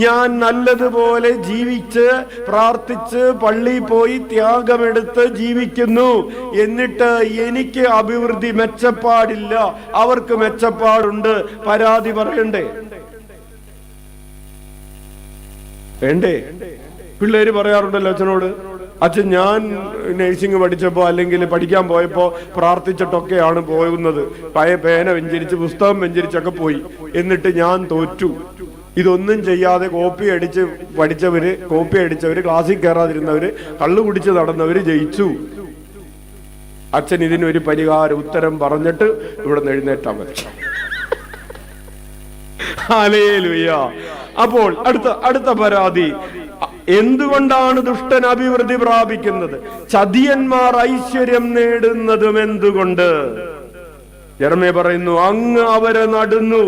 A: ഞാൻ നല്ലതുപോലെ ജീവിച്ച് പ്രാർത്ഥിച്ച് പള്ളിയിൽ പോയി ത്യാഗമെടുത്ത് ജീവിക്കുന്നു, എന്നിട്ട് എനിക്ക് അഭിവൃദ്ധി മെച്ചപ്പാടില്ല, അവർക്ക് മെച്ചപ്പാടുണ്ട്. പരാതി പറയണ്ടേ? വേണ്ടേ? പിള്ളേര് പറയാറുണ്ടല്ലോ അച്ഛനോട്, അച്ഛൻ ഞാൻ നഴ്സിംഗ് പഠിച്ചപ്പോ അല്ലെങ്കിൽ പഠിക്കാൻ പോയപ്പോ പ്രാർത്ഥിച്ചിട്ടൊക്കെയാണ് പോകുന്നത്, പേന വെഞ്ചരിച്ച് പുസ്തകം വെഞ്ചരിച്ചൊക്കെ പോയി, എന്നിട്ട് ഞാൻ തോറ്റു. ഇതൊന്നും ചെയ്യാതെ കോപ്പി അടിച്ചവര് ക്ലാസ്സിൽ കയറാതിരുന്നവര് കള്ളു കുടിച്ച് നടന്നവര് ജയിച്ചു. അച്ഛൻ ഇതിനൊരു പരിഹാര ഉത്തരം പറഞ്ഞിട്ട് ഇവിടെ നിന്ന് എഴുന്നേറ്റാ മതി. ഹല്ലേലൂയ. അപ്പോൾ അടുത്ത പരാതി, എന്തുകൊണ്ടാണ് ദുഷ്ടൻ അഭിവൃദ്ധി പ്രാപിക്കുന്നത്? ചതിയന്മാർ ഐശ്വര്യം നേടുന്നതും എന്തുകൊണ്ട്? യെരമ്യാ പറയുന്നു, അങ്ങ് അവരെ നടുന്നു,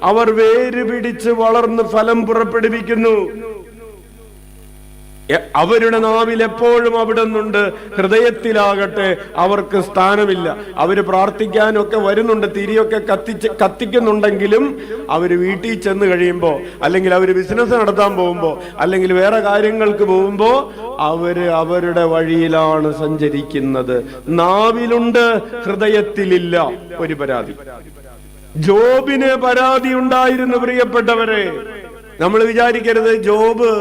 A: അവർ വേര് പിടിച്ച് വളർന്ന് ഫലം പുറപ്പെടുവിക്കുന്നു. അവരുടെ നാവിൽ എപ്പോഴും അവിടെ നിന്നുണ്ട്, ഹൃദയത്തിലാകട്ടെ അവർക്ക് സ്ഥാനമില്ല. അവര് പ്രാർത്ഥിക്കാനൊക്കെ വരുന്നുണ്ട്, തിരിയൊക്കെ കത്തിക്കുന്നുണ്ടെങ്കിലും അവര് വീട്ടിൽ ചെന്ന് കഴിയുമ്പോ, അല്ലെങ്കിൽ അവര് ബിസിനസ് നടത്താൻ പോകുമ്പോ, അല്ലെങ്കിൽ വേറെ കാര്യങ്ങൾക്ക് പോകുമ്പോ അവര് അവരുടെ വഴിയിലാണ് സഞ്ചരിക്കുന്നത്. നാവിലുണ്ട്, ഹൃദയത്തിലില്ല. ഒരു പരാതി. ജോബിന് പരാതി ഉണ്ടായിരുന്നു. പ്രിയപ്പെട്ടവരെ, നമ്മൾ വിചാരിക്കരുത് ജോബ്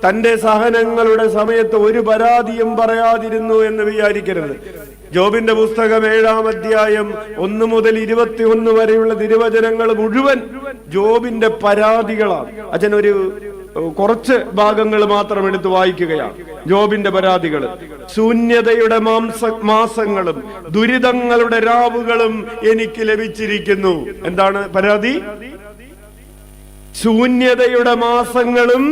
A: തന്റെ സഹനങ്ങളുടെ സമയത്ത് ഒരു പരാതിയും പറയാതിരുന്നു എന്ന് വിചാരിക്കരുത്. ജോബിന്റെ പുസ്തകം 7-ാം അധ്യായം 1 മുതൽ 21 വരെയുള്ള തിരുവചനങ്ങൾ മുഴുവൻ ജോബിന്റെ പരാതികളാണ്. അച്ഛൻ ഒരു കുറച്ച് ഭാഗങ്ങൾ മാത്രം എടുത്ത് വായിക്കുകയാണ്. ജോബിന്റെ പരാതികൾ: ശൂന്യതയുടെ മാസങ്ങളും ദുരിതങ്ങളുടെ രാവുകളും എനിക്ക് ലഭിച്ചിരിക്കുന്നു. എന്താണ് പരാതി? ശൂന്യതയുടെ മാസങ്ങളും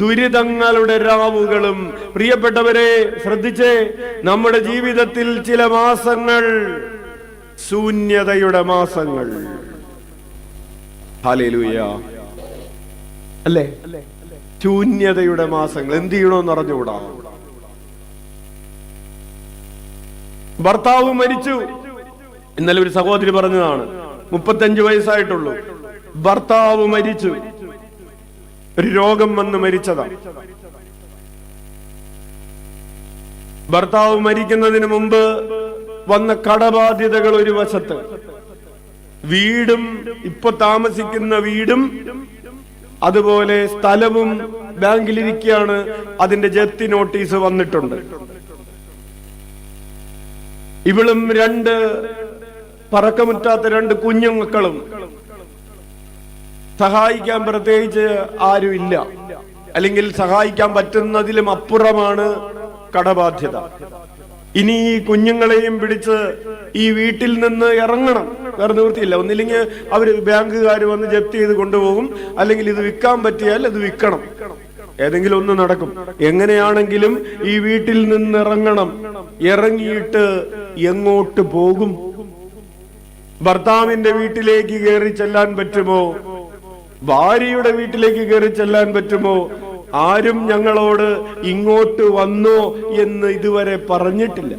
A: ദുരിതങ്ങളുടെ രാവുകളും. പ്രിയപ്പെട്ടവരെ ശ്രദ്ധിച്ചേ, നമ്മുടെ ജീവിതത്തിൽ ചില മാസങ്ങൾ ശൂന്യതയുടെ മാസങ്ങൾ. ഹല്ലേലൂയ. അല്ലേ? ശൂന്യതയുടെ മാസങ്ങൾ. എന്ത് ചെയ്യണമെന്ന് അറിഞ്ഞുകൂടാ. ഭർത്താവ് മരിച്ചു. ഇന്നലെ ഒരു സഹോദരി പറഞ്ഞതാണ്, 35 വയസ്സായിട്ടുള്ളൂ, ഭർത്താവ് മരിച്ചു. ഒരു രോഗം വന്ന് മരിച്ചതാ. ഭർത്താവ് മരിക്കുന്നതിന് മുമ്പ് വന്ന കടബാധ്യതകൾ ഒരു വശത്ത്, വീടും ഇപ്പൊ താമസിക്കുന്ന വീടും അതുപോലെ സ്ഥലവും ബാങ്കിലിരിക്കുകയാണ്. അതിന്റെ ജപ്തി നോട്ടീസ് വന്നിട്ടുണ്ട്. ഇവളും 2 പറക്കമുറ്റാത്ത 2 കുഞ്ഞുമക്കളും. സഹായിക്കാൻ പ്രത്യേകിച്ച് ആരുമില്ല, അല്ലെങ്കിൽ സഹായിക്കാൻ പറ്റുന്നതിലും അപ്പുറമാണ് കടബാധ്യത. ഇനി ഈ കുഞ്ഞുങ്ങളെയും പിടിച്ച് ഈ വീട്ടിൽ നിന്ന് ഇറങ്ങണം. വേറെ നിവൃത്തിയില്ല. ഒന്നില്ലെങ്കിൽ അവര് ബാങ്കുകാർ വന്ന് ജപ്തി ചെയ്ത് കൊണ്ടുപോകും, അല്ലെങ്കിൽ ഇത് വിൽക്കാൻ പറ്റിയാൽ അത് വിൽക്കണം. ഏതെങ്കിലും ഒന്ന് നടക്കും. എങ്ങനെയാണെങ്കിലും ഈ വീട്ടിൽ നിന്ന് ഇറങ്ങണം. ഇറങ്ങിയിട്ട് എങ്ങോട്ട് പോകും? ഭർത്താവിന്റെ വീട്ടിലേക്ക് കയറി ചെല്ലാൻ പറ്റുമോ? ഭാര്യയുടെ വീട്ടിലേക്ക് കയറി ചെല്ലാൻ പറ്റുമോ? ആരും ഞങ്ങളോട് ഇങ്ങോട്ട് വന്നോ എന്ന് ഇതുവരെ പറഞ്ഞിട്ടില്ല.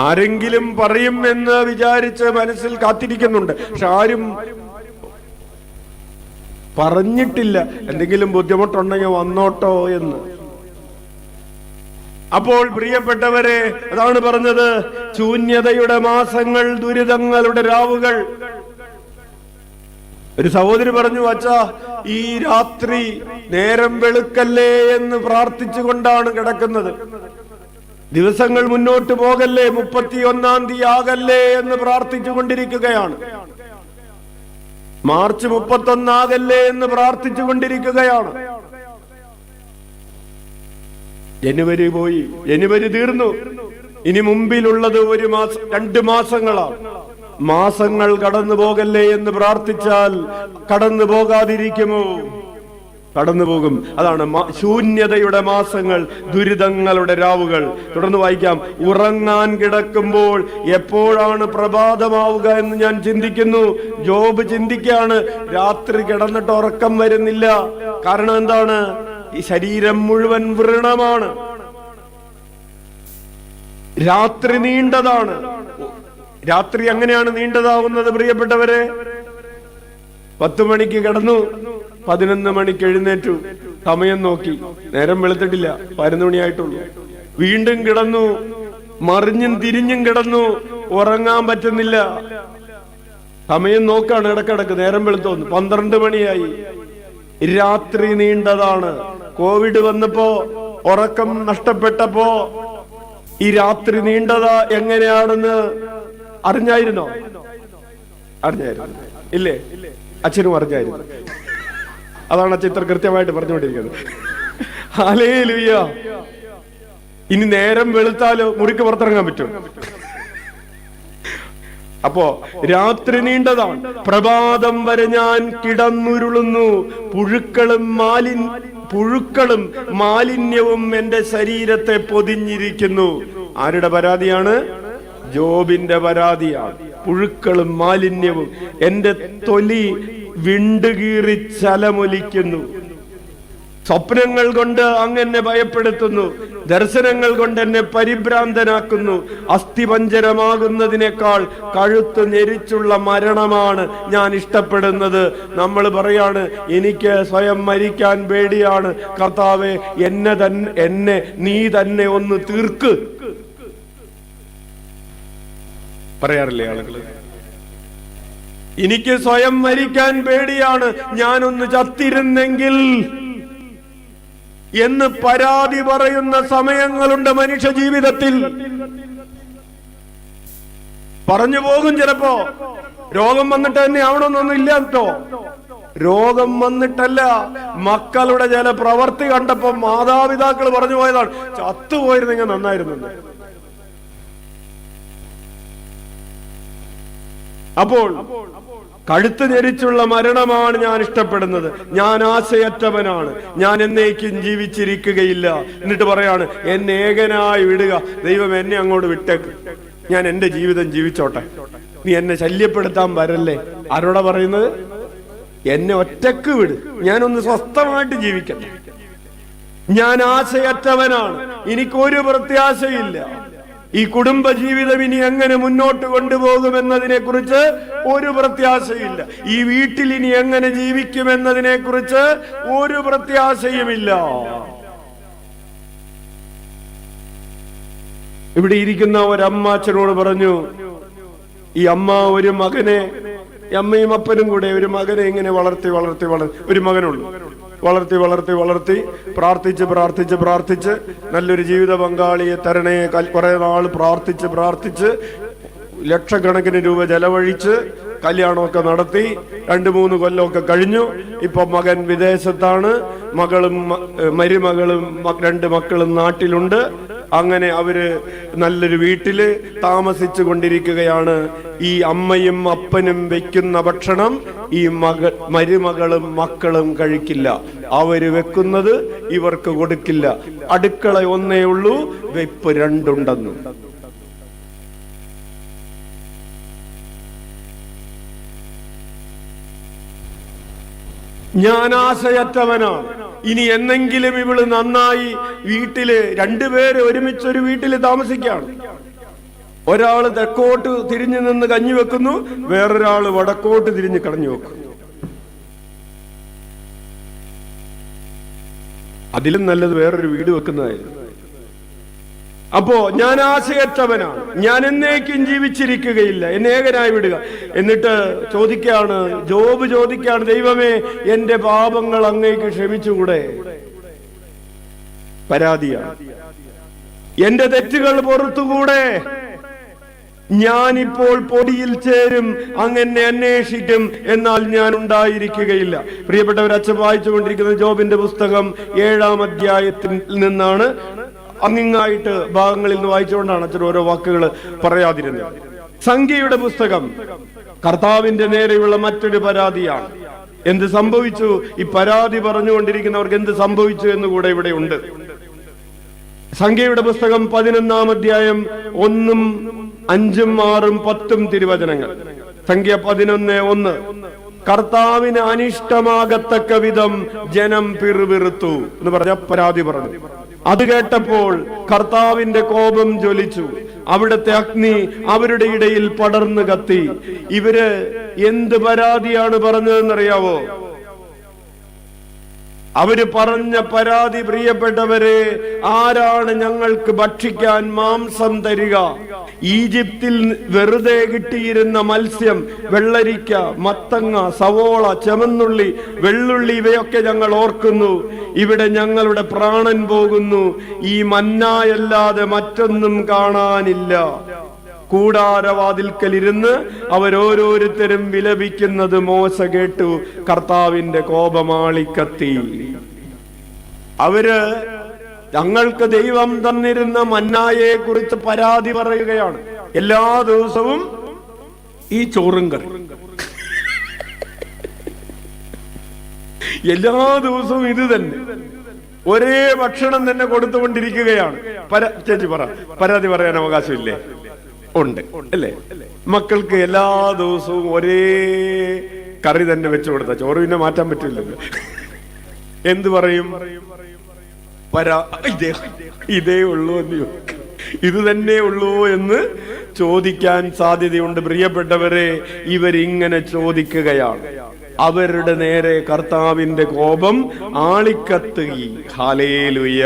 A: ആരെങ്കിലും പറയും എന്ന് വിചാരിച്ച് മനസ്സിൽ കാത്തിരിക്കുന്നുണ്ട്. പക്ഷെ ആരും പറഞ്ഞിട്ടില്ല എന്തെങ്കിലും ബുദ്ധിമുട്ടുണ്ടെങ്കിൽ വന്നോട്ടോ എന്ന്. അപ്പോൾ പ്രിയപ്പെട്ടവരെ, അതാണ് പറഞ്ഞത്, ശൂന്യതയുടെ മാസങ്ങൾ, ദുരിതങ്ങളുടെ രാവുകൾ. ഒരു സഹോദരി പറഞ്ഞു, അച്ഛാ ഈ രാത്രി നേരം വെളുക്കല്ലേ എന്ന് പ്രാർത്ഥിച്ചുകൊണ്ടാണ് കിടക്കുന്നത്. ദിവസങ്ങൾ മുന്നോട്ട് പോകല്ലേ, 31-ാം തീയതി ആകല്ലേ എന്ന് പ്രാർത്ഥിച്ചു കൊണ്ടിരിക്കുകയാണ്. മാർച്ച് 31 ആകല്ലേ എന്ന് പ്രാർത്ഥിച്ചു കൊണ്ടിരിക്കുകയാണ്. ജനുവരി പോയി, ജനുവരി തീർന്നു. ഇനി മുമ്പിലുള്ളത് 2 മാസങ്ങളാണ്. മാസങ്ങൾ കടന്നു പോകല്ലേ എന്ന് പ്രാർത്ഥിച്ചാൽ കടന്നു പോകാതിരിക്കുമോ? കടന്നു പോകും. അതാണ് ശൂന്യതയുടെ മാസങ്ങൾ, ദുരിതങ്ങളുടെ രാവുകൾ. തുടർന്ന് വായിക്കാം. ഉറങ്ങാൻ കിടക്കുമ്പോൾ എപ്പോഴാണ് പ്രഭാതമാവുക എന്ന് ഞാൻ ചിന്തിക്കുന്നു. ജോബ് ചിന്തിക്കാണ്, രാത്രി കിടന്നിട്ട് ഉറക്കം വരുന്നില്ല. കാരണം എന്താണ്? ഈ ശരീരം മുഴുവൻ വ്രണമാണ്. രാത്രി നീണ്ടതാണ്. രാത്രി അങ്ങനെയാണ് നീണ്ടതാവുന്നത് പ്രിയപ്പെട്ടവരെ. 10 മണിക്ക് കിടന്നു, 11 മണിക്ക് എഴുന്നേറ്റു, സമയം നോക്കി, നേരം വെളുത്തിട്ടില്ല, 11 മണിയായിട്ടുള്ളൂ. വീണ്ടും കിടന്നു, മറിഞ്ഞും തിരിഞ്ഞും കിടന്നു, ഉറങ്ങാൻ പറ്റുന്നില്ല. സമയം നോക്കാണ് ഇടക്കിടക്ക്, നേരം വെളുത്തോന്നു, 12 മണിയായി. രാത്രി നീണ്ടതാണ്. കോവിഡ് വന്നപ്പോ, ഉറക്കം നഷ്ടപ്പെട്ടപ്പോ ഈ രാത്രി നീണ്ടതാ എങ്ങനെയാണെന്ന് അറിഞ്ഞായിരുന്നോ? അറിഞ്ഞായിരുന്നു ഇല്ലേ? അച്ഛനും അറിഞ്ഞായിരുന്നു. അതാണ് അച്ഛൻ ഇത്ര കൃത്യമായിട്ട് പറഞ്ഞുകൊണ്ടിരിക്കുന്നത്. ഹല്ലേലൂയ. ഇനി നേരം വെളുത്താലോ മുറിക്ക് പുറത്തിറങ്ങാൻ പറ്റും. അപ്പോ രാത്രി നീണ്ടതാണ്. പ്രഭാതം വരെ ഞാൻ കിടന്നുരുളുന്നു. പുഴുക്കളും മാലിന്യവും എന്റെ ശരീരത്തെ പൊതിഞ്ഞിരിക്കുന്നു. ആരുടെ പരാതിയാണ്? ജോബിന്റെ പരാതിയാണ്. പുഴുക്കളും മാലിന്യവും എന്റെ തൊലി വിണ്ടുകീറി ചലമൊലിക്കുന്നു. സ്വപ്നങ്ങൾ കൊണ്ട് അങ്ങനെ ഭയപ്പെടുത്തുന്നു. ദർശനങ്ങൾ കൊണ്ട് എന്നെ പരിഭ്രാന്തനാക്കുന്നു. അസ്ഥിപഞ്ജരമാകുന്നതിനേക്കാൾ കഴുത്ത് ഞെരിച്ചുള്ള മരണമാണ് ഞാൻ ഇഷ്ടപ്പെടുന്നത്. നമ്മൾ പറയാണ്, എനിക്ക് സ്വയം മരിക്കാൻ പേടിയാണ്. കർത്താവേ, എന്നെ നീ തന്നെ ഒന്ന് തീർക്ക്. പറയാറില്ലേ ആളുകൾ? എനിക്ക് സ്വയം മരിക്കാൻ പേടിയാണ്, ഞാനൊന്ന് ചത്തിരുന്നെങ്കിൽ എന്ന് പരാതി പറയുന്ന സമയങ്ങളുണ്ട് മനുഷ്യ ജീവിതത്തിൽ. പറഞ്ഞു പോകും ചിലപ്പോ. രോഗം വന്നിട്ട് തന്നെ ആവണമെന്നൊന്നും ഇല്ല കേട്ടോ. രോഗം വന്നിട്ടല്ല, മക്കളുടെ ചില പ്രവൃത്തി കണ്ടപ്പോ മാതാപിതാക്കൾ പറഞ്ഞു പോയതാണ്, ചത്തുപോയിരുന്നെങ്കിൽ നന്നായിരുന്നു. അപ്പോൾ കഴുത്ത് ഞെരിച്ചുള്ള മരണമാണ് ഞാൻ ഇഷ്ടപ്പെടുന്നത്. ഞാൻ ആശയറ്റവനാണ്, ഞാൻ എന്നേക്കും ജീവിച്ചിരിക്കുകയില്ല. എന്നിട്ട് പറയാണ്, എന്നെ ഏകനായി വിടുക. ദൈവം എന്നെ അങ്ങോട്ട് വിട്ടേക്ക്, ഞാൻ എന്റെ ജീവിതം ജീവിച്ചോട്ടെ, നീ എന്നെ ശല്യപ്പെടുത്താൻ വരല്ലേ. ആരോടാ പറയുന്നത്? എന്നെ ഒറ്റക്ക് വിട്, ഞാനൊന്ന് സ്വസ്ഥമായിട്ട് ജീവിക്കട്ടെ. ഞാൻ ആശയറ്റവനാണ്, എനിക്കൊരു പ്രത്യാശയില്ല. ഈ കുടുംബ ജീവിതം ഇനി എങ്ങനെ മുന്നോട്ട് കൊണ്ടുപോകുമെന്നതിനെ കുറിച്ച് ഒരു പ്രത്യാശയില്ല. ഈ വീട്ടിൽ ഇനി എങ്ങനെ ജീവിക്കുമെന്നതിനെ കുറിച്ച് ഒരു പ്രത്യാശയുമില്ല. ഇവിടെ ഇരിക്കുന്ന ഒരമ്മ അച്ഛനോട് പറഞ്ഞു, ഈ അമ്മ ഒരു മകനെ, അമ്മയും അപ്പനും കൂടെ ഒരു മകനെ ഇങ്ങനെ വളർത്തി ഒരു മകനുള്ളൂ, വളർത്തി പ്രാർത്ഥിച്ച് നല്ലൊരു ജീവിത പങ്കാളിയെ തരണേ. കുറെ നാൾ പ്രാർത്ഥിച്ച് ലക്ഷക്കണക്കിന് രൂപ ചെലവഴിച്ച് കല്യാണമൊക്കെ നടത്തി 2-3 കൊല്ലമൊക്കെ കഴിഞ്ഞു. ഇപ്പൊ മകൻ വിദേശത്താണ്, മകളും മരുമകളും 2 മക്കളും നാട്ടിലുണ്ട്. അങ്ങനെ അവര് നല്ലൊരു വീട്ടില് താമസിച്ചു കൊണ്ടിരിക്കുകയാണ്. ഈ അമ്മയും അപ്പനും വെക്കുന്ന ഭക്ഷണം ഈ മരുമകളും മക്കളും കഴിക്കില്ല. അവര് വെക്കുന്നത് ഇവർക്ക് കൊടുക്കില്ല. അടുക്കള ഒന്നേ ഉള്ളൂ, വെപ്പ് 2 ഉണ്ടെന്ന്. ഞാൻ ആശയറ്റവനാണ്. ഇനി എന്നെങ്കിലും ഇവള് നന്നായി വീട്ടില് രണ്ടുപേര് ഒരുമിച്ചൊരു വീട്ടില് താമസിക്കാണ്. ഒരാള് തെക്കോട്ട് തിരിഞ്ഞു നിന്ന് കഞ്ഞി വെക്കുന്നു, വേറൊരാള് വടക്കോട്ട് തിരിഞ്ഞ് കടഞ്ഞു വെക്കുന്നു. അതിലും നല്ലത് വേറൊരു വീട് വെക്കുന്നതായിരുന്നു. അപ്പോ ഞാൻ ആശയറ്റവനാണ്, ഞാൻ എന്നേക്കും ജീവിച്ചിരിക്കുകയില്ല, എന്നെ ഏകനായി വിടുക. എന്നിട്ട് ചോദിക്കാണ്, ജോബ് ചോദിക്കാണ്, ദൈവമേ എന്റെ പാപങ്ങൾ അങ്ങേക്ക് ക്ഷമിച്ചുകൂടെ? പരാതിയാണ്. എന്റെ തെറ്റുകൾ പുറത്തുകൂടെ? ഞാനിപ്പോൾ പൊടിയിൽ ചേരും, അങ്ങനെ അന്വേഷിക്കും, എന്നാൽ ഞാൻ ഉണ്ടായിരിക്കുകയില്ല. പ്രിയപ്പെട്ടവർ, അച്ഛൻ വായിച്ചുകൊണ്ടിരിക്കുന്ന ജോബിന്റെ പുസ്തകം 7-ാം അധ്യായത്തിൽ നിന്നാണ്. അങ്ങിങ്ങായിട്ട് ഭാഗങ്ങളിൽ നിന്ന് വായിച്ചുകൊണ്ടാണ് അച്ഛൻ ഓരോ വാക്കുകൾ പറയാതിരുന്നത്. സംഖ്യയുടെ പുസ്തകം കർത്താവിന്റെ നേരെയുള്ള മറ്റൊരു പരാതിയാണ്. എന്ത് സംഭവിച്ചു? ഈ പരാതി പറഞ്ഞുകൊണ്ടിരിക്കുന്നവർക്ക് എന്ത് സംഭവിച്ചു എന്ന് കൂടെ ഇവിടെ ഉണ്ട്. സംഖ്യയുടെ പുസ്തകം 11-ാം അധ്യായം 1, 5, 6, 10 തിരുവചനങ്ങൾ. സംഖ്യ 11:1. കർത്താവിന് അനിഷ്ടമാകത്തക്ക വിധം ജനം പിറുപിറുത്തു എന്ന് പറഞ്ഞ പരാതി പറഞ്ഞു. അത് കേട്ടപ്പോൾ കർത്താവിന്റെ കോപം ജ്വലിച്ചു, അവിടുത്തെ അഗ്നി അവരുടെ ഇടയിൽ പടർന്നു കത്തി. ഇവര് എന്ത് പരാതിയാണ് പറഞ്ഞതെന്നറിയാവോ? അവര് പറഞ്ഞ പരാതി, പ്രിയപ്പെട്ടവരെ, ആരാണ് ഞങ്ങൾക്ക് ഭക്ഷിക്കാൻ മാംസം തരിക? ഈജിപ്തിൽ വെറുതെ കിട്ടിയിരുന്ന മത്സ്യം, വെള്ളരിക്ക, മത്തങ്ങ, സവോള, ചുവന്നുള്ളി, വെള്ളുള്ളി, ഇവയൊക്കെ ഞങ്ങൾ ഓർക്കുന്നു. ഇവിടെ ഞങ്ങളുടെ പ്രാണൻ പോകുന്നു. ഈ മന്നായല്ലാതെ മറ്റൊന്നും കാണാനില്ല. കൂടാരവാതിൽക്കലിരുന്ന് അവരോരോരുത്തരും വിലപിക്കുന്നത് മോശ കേട്ടു. കർത്താവിന്റെ കോപമാളിക്കത്തി. അവര് ഞങ്ങൾക്ക് ദൈവം തന്നിരുന്ന മന്നായെ കുറിച്ച് പരാതി പറയുകയാണ്. എല്ലാ ദിവസവും ഈ ചോറും കറി, എല്ലാ ദിവസവും ഇത് തന്നെ, ഒരേ ഭക്ഷണം തന്നെ കൊടുത്തുകൊണ്ടിരിക്കുകയാണ്. ചേച്ചി പറ, പരാതി പറയാൻ അവകാശമില്ലേ? ഉണ്ട് അല്ലേ? മക്കൾക്ക് എല്ലാ ദിവസവും ഒരേ കറി തന്നെ വെച്ചു കൊടുത്ത ചോറ് പിന്നെ മാറ്റാൻ പറ്റില്ലല്ലോ. എന്ത് പറയും? ഇതേ ഉള്ളൂ എന്ന്, ഇത് തന്നെ ഉള്ളൂ എന്ന് ചോദിക്കാൻ സാധ്യതയുണ്ട്. പ്രിയപ്പെട്ടവരെ, ഇവരിങ്ങനെ ചോദിക്കുകയാണ്. അവരുടെ നേരെ കർത്താവിന്റെ കോപം ആളിക്കത്തുകി. ഹല്ലേലൂയ.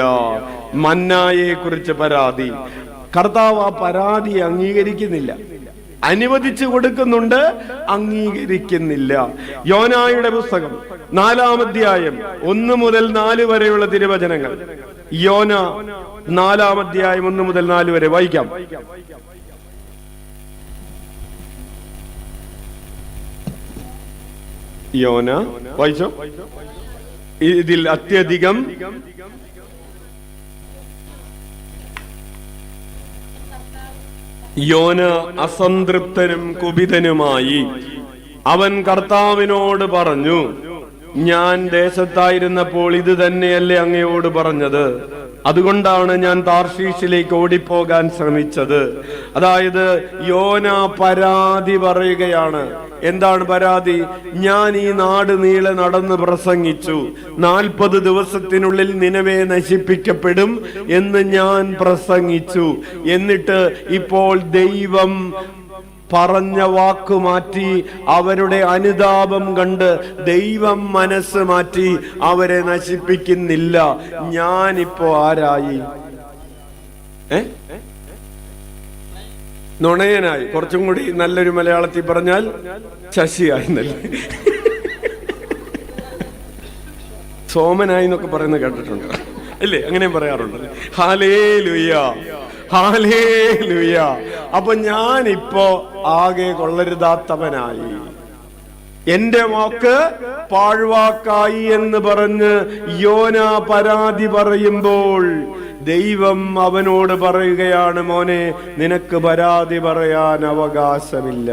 A: മന്നായെ കുറിച്ച് പരാതി. കർത്താവ് ആ പരാതി അംഗീകരിക്കുന്നില്ല. അനുവദിച്ചു കൊടുക്കുന്നുണ്ട്, അംഗീകരിക്കുന്നില്ല. യോനായുടെ പുസ്തകം 4-ാം അധ്യായം 1 മുതൽ 4 വരെയുള്ള തിരുവചനങ്ങൾ. യോന 4-ാം അധ്യായം 1 മുതൽ 4 വരെ വായിക്കാം. യോന വായിച്ചോ. ഇതിൽ അത്യധികം യോന അസംതൃപ്തനും കുപിതനുമായി അവൻ കർത്താവിനോട് പറഞ്ഞു, ഞാൻ ദേശത്തായിരുന്നപ്പോൾ ഇത് തന്നെയല്ലേ അങ്ങയോട് പറഞ്ഞത്? അതുകൊണ്ടാണ് ഞാൻ താർഷീഷിലേക്ക് ഓടിപ്പോകാൻ ശ്രമിച്ചത്. അതായത് യോന പരാതി പറയുകയാണ്. എന്താണ് പരാതി? ഞാൻ ഈ നാട് നീളെ നടന്ന് പ്രസംഗിച്ചു, 40 ദിവസത്തിനുള്ളിൽ നിനവെ നശിപ്പിക്കപ്പെടും എന്ന് ഞാൻ പ്രസംഗിച്ചു. എന്നിട്ട് ഇപ്പോൾ ദൈവം പറഞ്ഞ വാക്കു മാറ്റി, അവരുടെ അനുതാപം കണ്ട് ദൈവം മനസ്സ് മാറ്റി അവരെ നശിപ്പിക്കുന്നില്ല. ഞാനിപ്പോ ആരായി? നുണയനായി. കുറച്ചും കൂടി നല്ലൊരു മലയാളത്തിൽ പറഞ്ഞാൽ ശശിയായി, നല്ല സോമനായി എന്നൊക്കെ പറയുന്നത് കേട്ടിട്ടുണ്ട് അല്ലേ? അങ്ങനെ പറയാറുണ്ട്. Hallelujah, hallelujah. അപ്പൊ ഞാനിപ്പോ ആകെ കൊള്ളരുതാത്തവനായി, എന്റെ വാക്ക് പാഴ്വാക്കായി എന്ന് പറഞ്ഞ് യോന പരാതി പറയുമ്പോൾ ദൈവം അവനോട് പറയുകയാണ്, മോനെ, നിനക്ക് പരാതി പറയാൻ അവകാശമില്ല.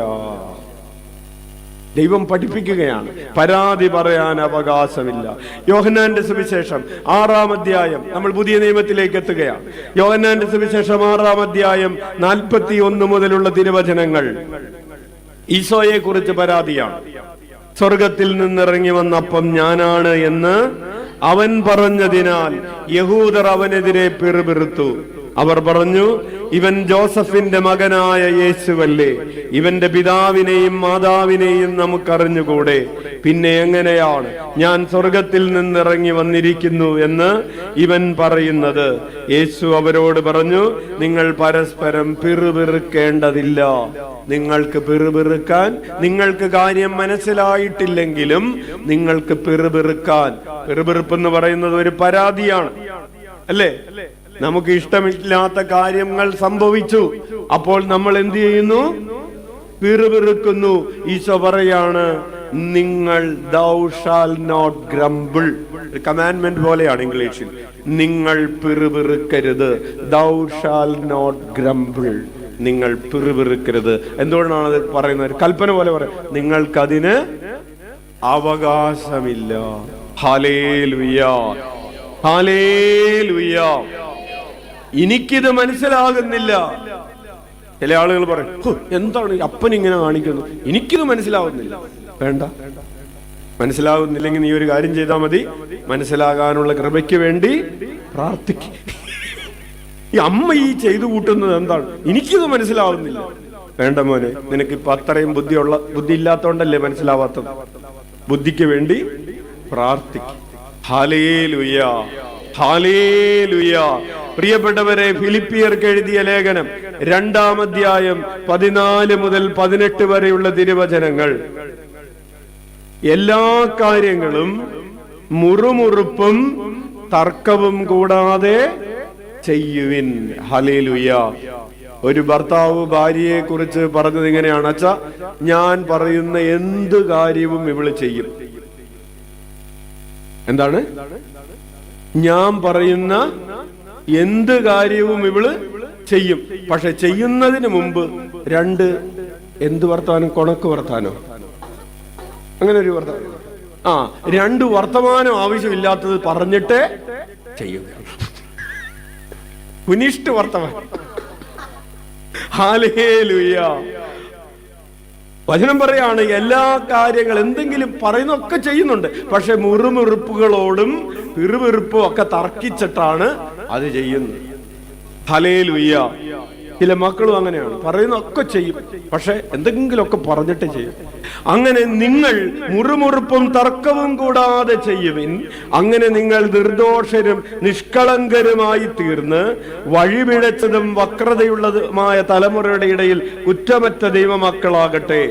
A: ദൈവം പഠിപ്പിക്കുകയാണ്, പരാതി പറയാൻ അവകാശമില്ല. യോഹന്നാന്റെ സുവിശേഷം 6-ാം അധ്യായം, നമ്മൾ പുതിയ നിയമത്തിലേക്ക് എത്തുകയാണ്. യോഹന്നാന്റെ സുവിശേഷം 6-ാം അധ്യായം 41 മുതലുള്ള തിരുവചനങ്ങൾ ഈശോയെ കുറിച്ച് പരാതിയാണ്. സ്വർഗത്തിൽ നിന്നിറങ്ങി വന്ന അപ്പം ഞാനാണ് എന്ന് അവൻ പറഞ്ഞതിനാൽ യഹൂദർ അവനെതിരെ പിറുപിറുത്തു. അവർ പറഞ്ഞു, ഇവൻ ജോസഫിന്റെ മകനായ യേശുവല്ലേ? ഇവന്റെ പിതാവിനെയും മാതാവിനെയും നമുക്കറിഞ്ഞുകൂടെ? പിന്നെ എങ്ങനെയാണ് ഞാൻ സ്വർഗത്തിൽ നിന്നിറങ്ങി വന്നിരിക്കുന്നു എന്ന് ഇവൻ പറയുന്നത്? യേശു അവരോട് പറഞ്ഞു, നിങ്ങൾ പരസ്പരം പിറുപിറുക്കേണ്ടതില്ല. നിങ്ങൾക്ക് പിറുപിറുക്കാൻ, നിങ്ങൾക്ക് കാര്യം മനസ്സിലായിട്ടില്ലെങ്കിലും നിങ്ങൾക്ക് പിറുപിറുക്കാൻ. പിറുപിറുപ്പെന്ന് പറയുന്നത് ഒരു പരാതിയാണ്, അല്ലേ? നമുക്ക് ഇഷ്ടമില്ലാത്ത കാര്യങ്ങൾ സംഭവിച്ചു, അപ്പോൾ നമ്മൾ എന്ത് ചെയ്യുന്നു? പിറുപിറുക്കുന്നു. ഈശോ പറയാണ്, നിങ്ങൾ thou shall not grumble. Commandment പോലെയാണ് ഇംഗ്ലീഷിൽ. നിങ്ങൾ പിറുപിറുക്കരുത്. thou shall not grumble. നിങ്ങൾ പിറുപിറുക്കരുത്. എന്തുകൊണ്ടാണ് അത് പറയുന്നത്? കൽപ്പന പോലെ പറയാം. നിങ്ങൾക്കതിന് അവകാശമില്ല. Hallelujah, hallelujah. എനിക്കിത് മനസ്സിലാകുന്നില്ല. ചില ആളുകൾ പറയും, എന്താണ് അപ്പൻ ഇങ്ങനെ കാണിക്കുന്നത്, എനിക്കിത് മനസ്സിലാവുന്നില്ല. വേണ്ട, മനസ്സിലാകുന്നില്ലെങ്കിൽ നീ ഒരു കാര്യം ചെയ്താൽ മതി, മനസ്സിലാകാനുള്ള കൃപയ്ക്ക് വേണ്ടി പ്രാർത്ഥിക്കും. ഈ അമ്മ ഈ ചെയ്തു കൂട്ടുന്നത് എന്താണ്? എനിക്കിത് മനസ്സിലാവുന്നില്ല. വേണ്ട മോനെ, നിനക്കിപ്പോ അത്രയും ബുദ്ധി ഇല്ലാത്തോണ്ടല്ലേ മനസ്സിലാവാത്തത്. ബുദ്ധിക്ക് വേണ്ടി പ്രാർത്ഥിക്കും. Hallelujah, hallelujah. പ്രിയപ്പെട്ടവരെ, ഫിലിപ്പിയർക്ക് എഴുതിയ ലേഖനം 2-ാം അധ്യായം 14 മുതൽ 18 വരെയുള്ള തിരുവചനങ്ങൾ. എല്ലാ കാര്യങ്ങളും മുറുമുറുപ്പും തർക്കവും കൂടാതെ ചെയ്യുവിൻ. ഹല്ലേലൂയ. ഒരു ഭർത്താവ് ഭാര്യയെ കുറിച്ച് പറഞ്ഞത് ഇങ്ങനെയാണ്, അച്ഛാ, ഞാൻ പറയുന്ന എന്ത് കാര്യവും ഇവള് ചെയ്യും. എന്താണ്? ഞാൻ പറയുന്ന എന്ത് കാര്യവും ഇവള് ചെയ്യും. പക്ഷെ ചെയ്യുന്നതിന് മുമ്പ് എന്ത് വർത്താനം? കൊണക്ക് വർത്താനോ? അങ്ങനെ ഒരു വർത്താനം. 2 വർത്തമാനം ആവശ്യമില്ലാത്തത് പറഞ്ഞിട്ട് ചെയ്യുക. കുനിഷ്ഠ വർത്തമാനം. ഹല്ലേലൂയ. വചനം പറയാണ്, എല്ലാ കാര്യങ്ങൾ എന്തെങ്കിലും പറയുന്നൊക്കെ ചെയ്യുന്നുണ്ട്, പക്ഷെ മുറുമുറുപ്പുകളോടും പിറുപിറുപ്പും ഒക്കെ തർക്കിച്ചിട്ടാണ് അത് ചെയ്യുന്നത്. ഹല്ലേലൂയ. ചില മക്കളും അങ്ങനെയാണ്, പറയുന്നൊക്കെ ചെയ്യും, പക്ഷെ എന്തെങ്കിലുമൊക്കെ പറഞ്ഞിട്ട് ചെയ്യും. അങ്ങനെ നിങ്ങൾ മുറുമുറുപ്പും തർക്കവും കൂടാതെ ചെയ്യുവിൻ. അങ്ങനെ നിങ്ങൾ നിർദോഷരും നിഷ്കളങ്കരുമായി തീർന്ന് വഴിപിഴച്ചതും വക്രതയുള്ളതുമായ തലമുറയുടെ ഇടയിൽ കുറ്റമറ്റ ദൈവമക്കളാകട്ടെ.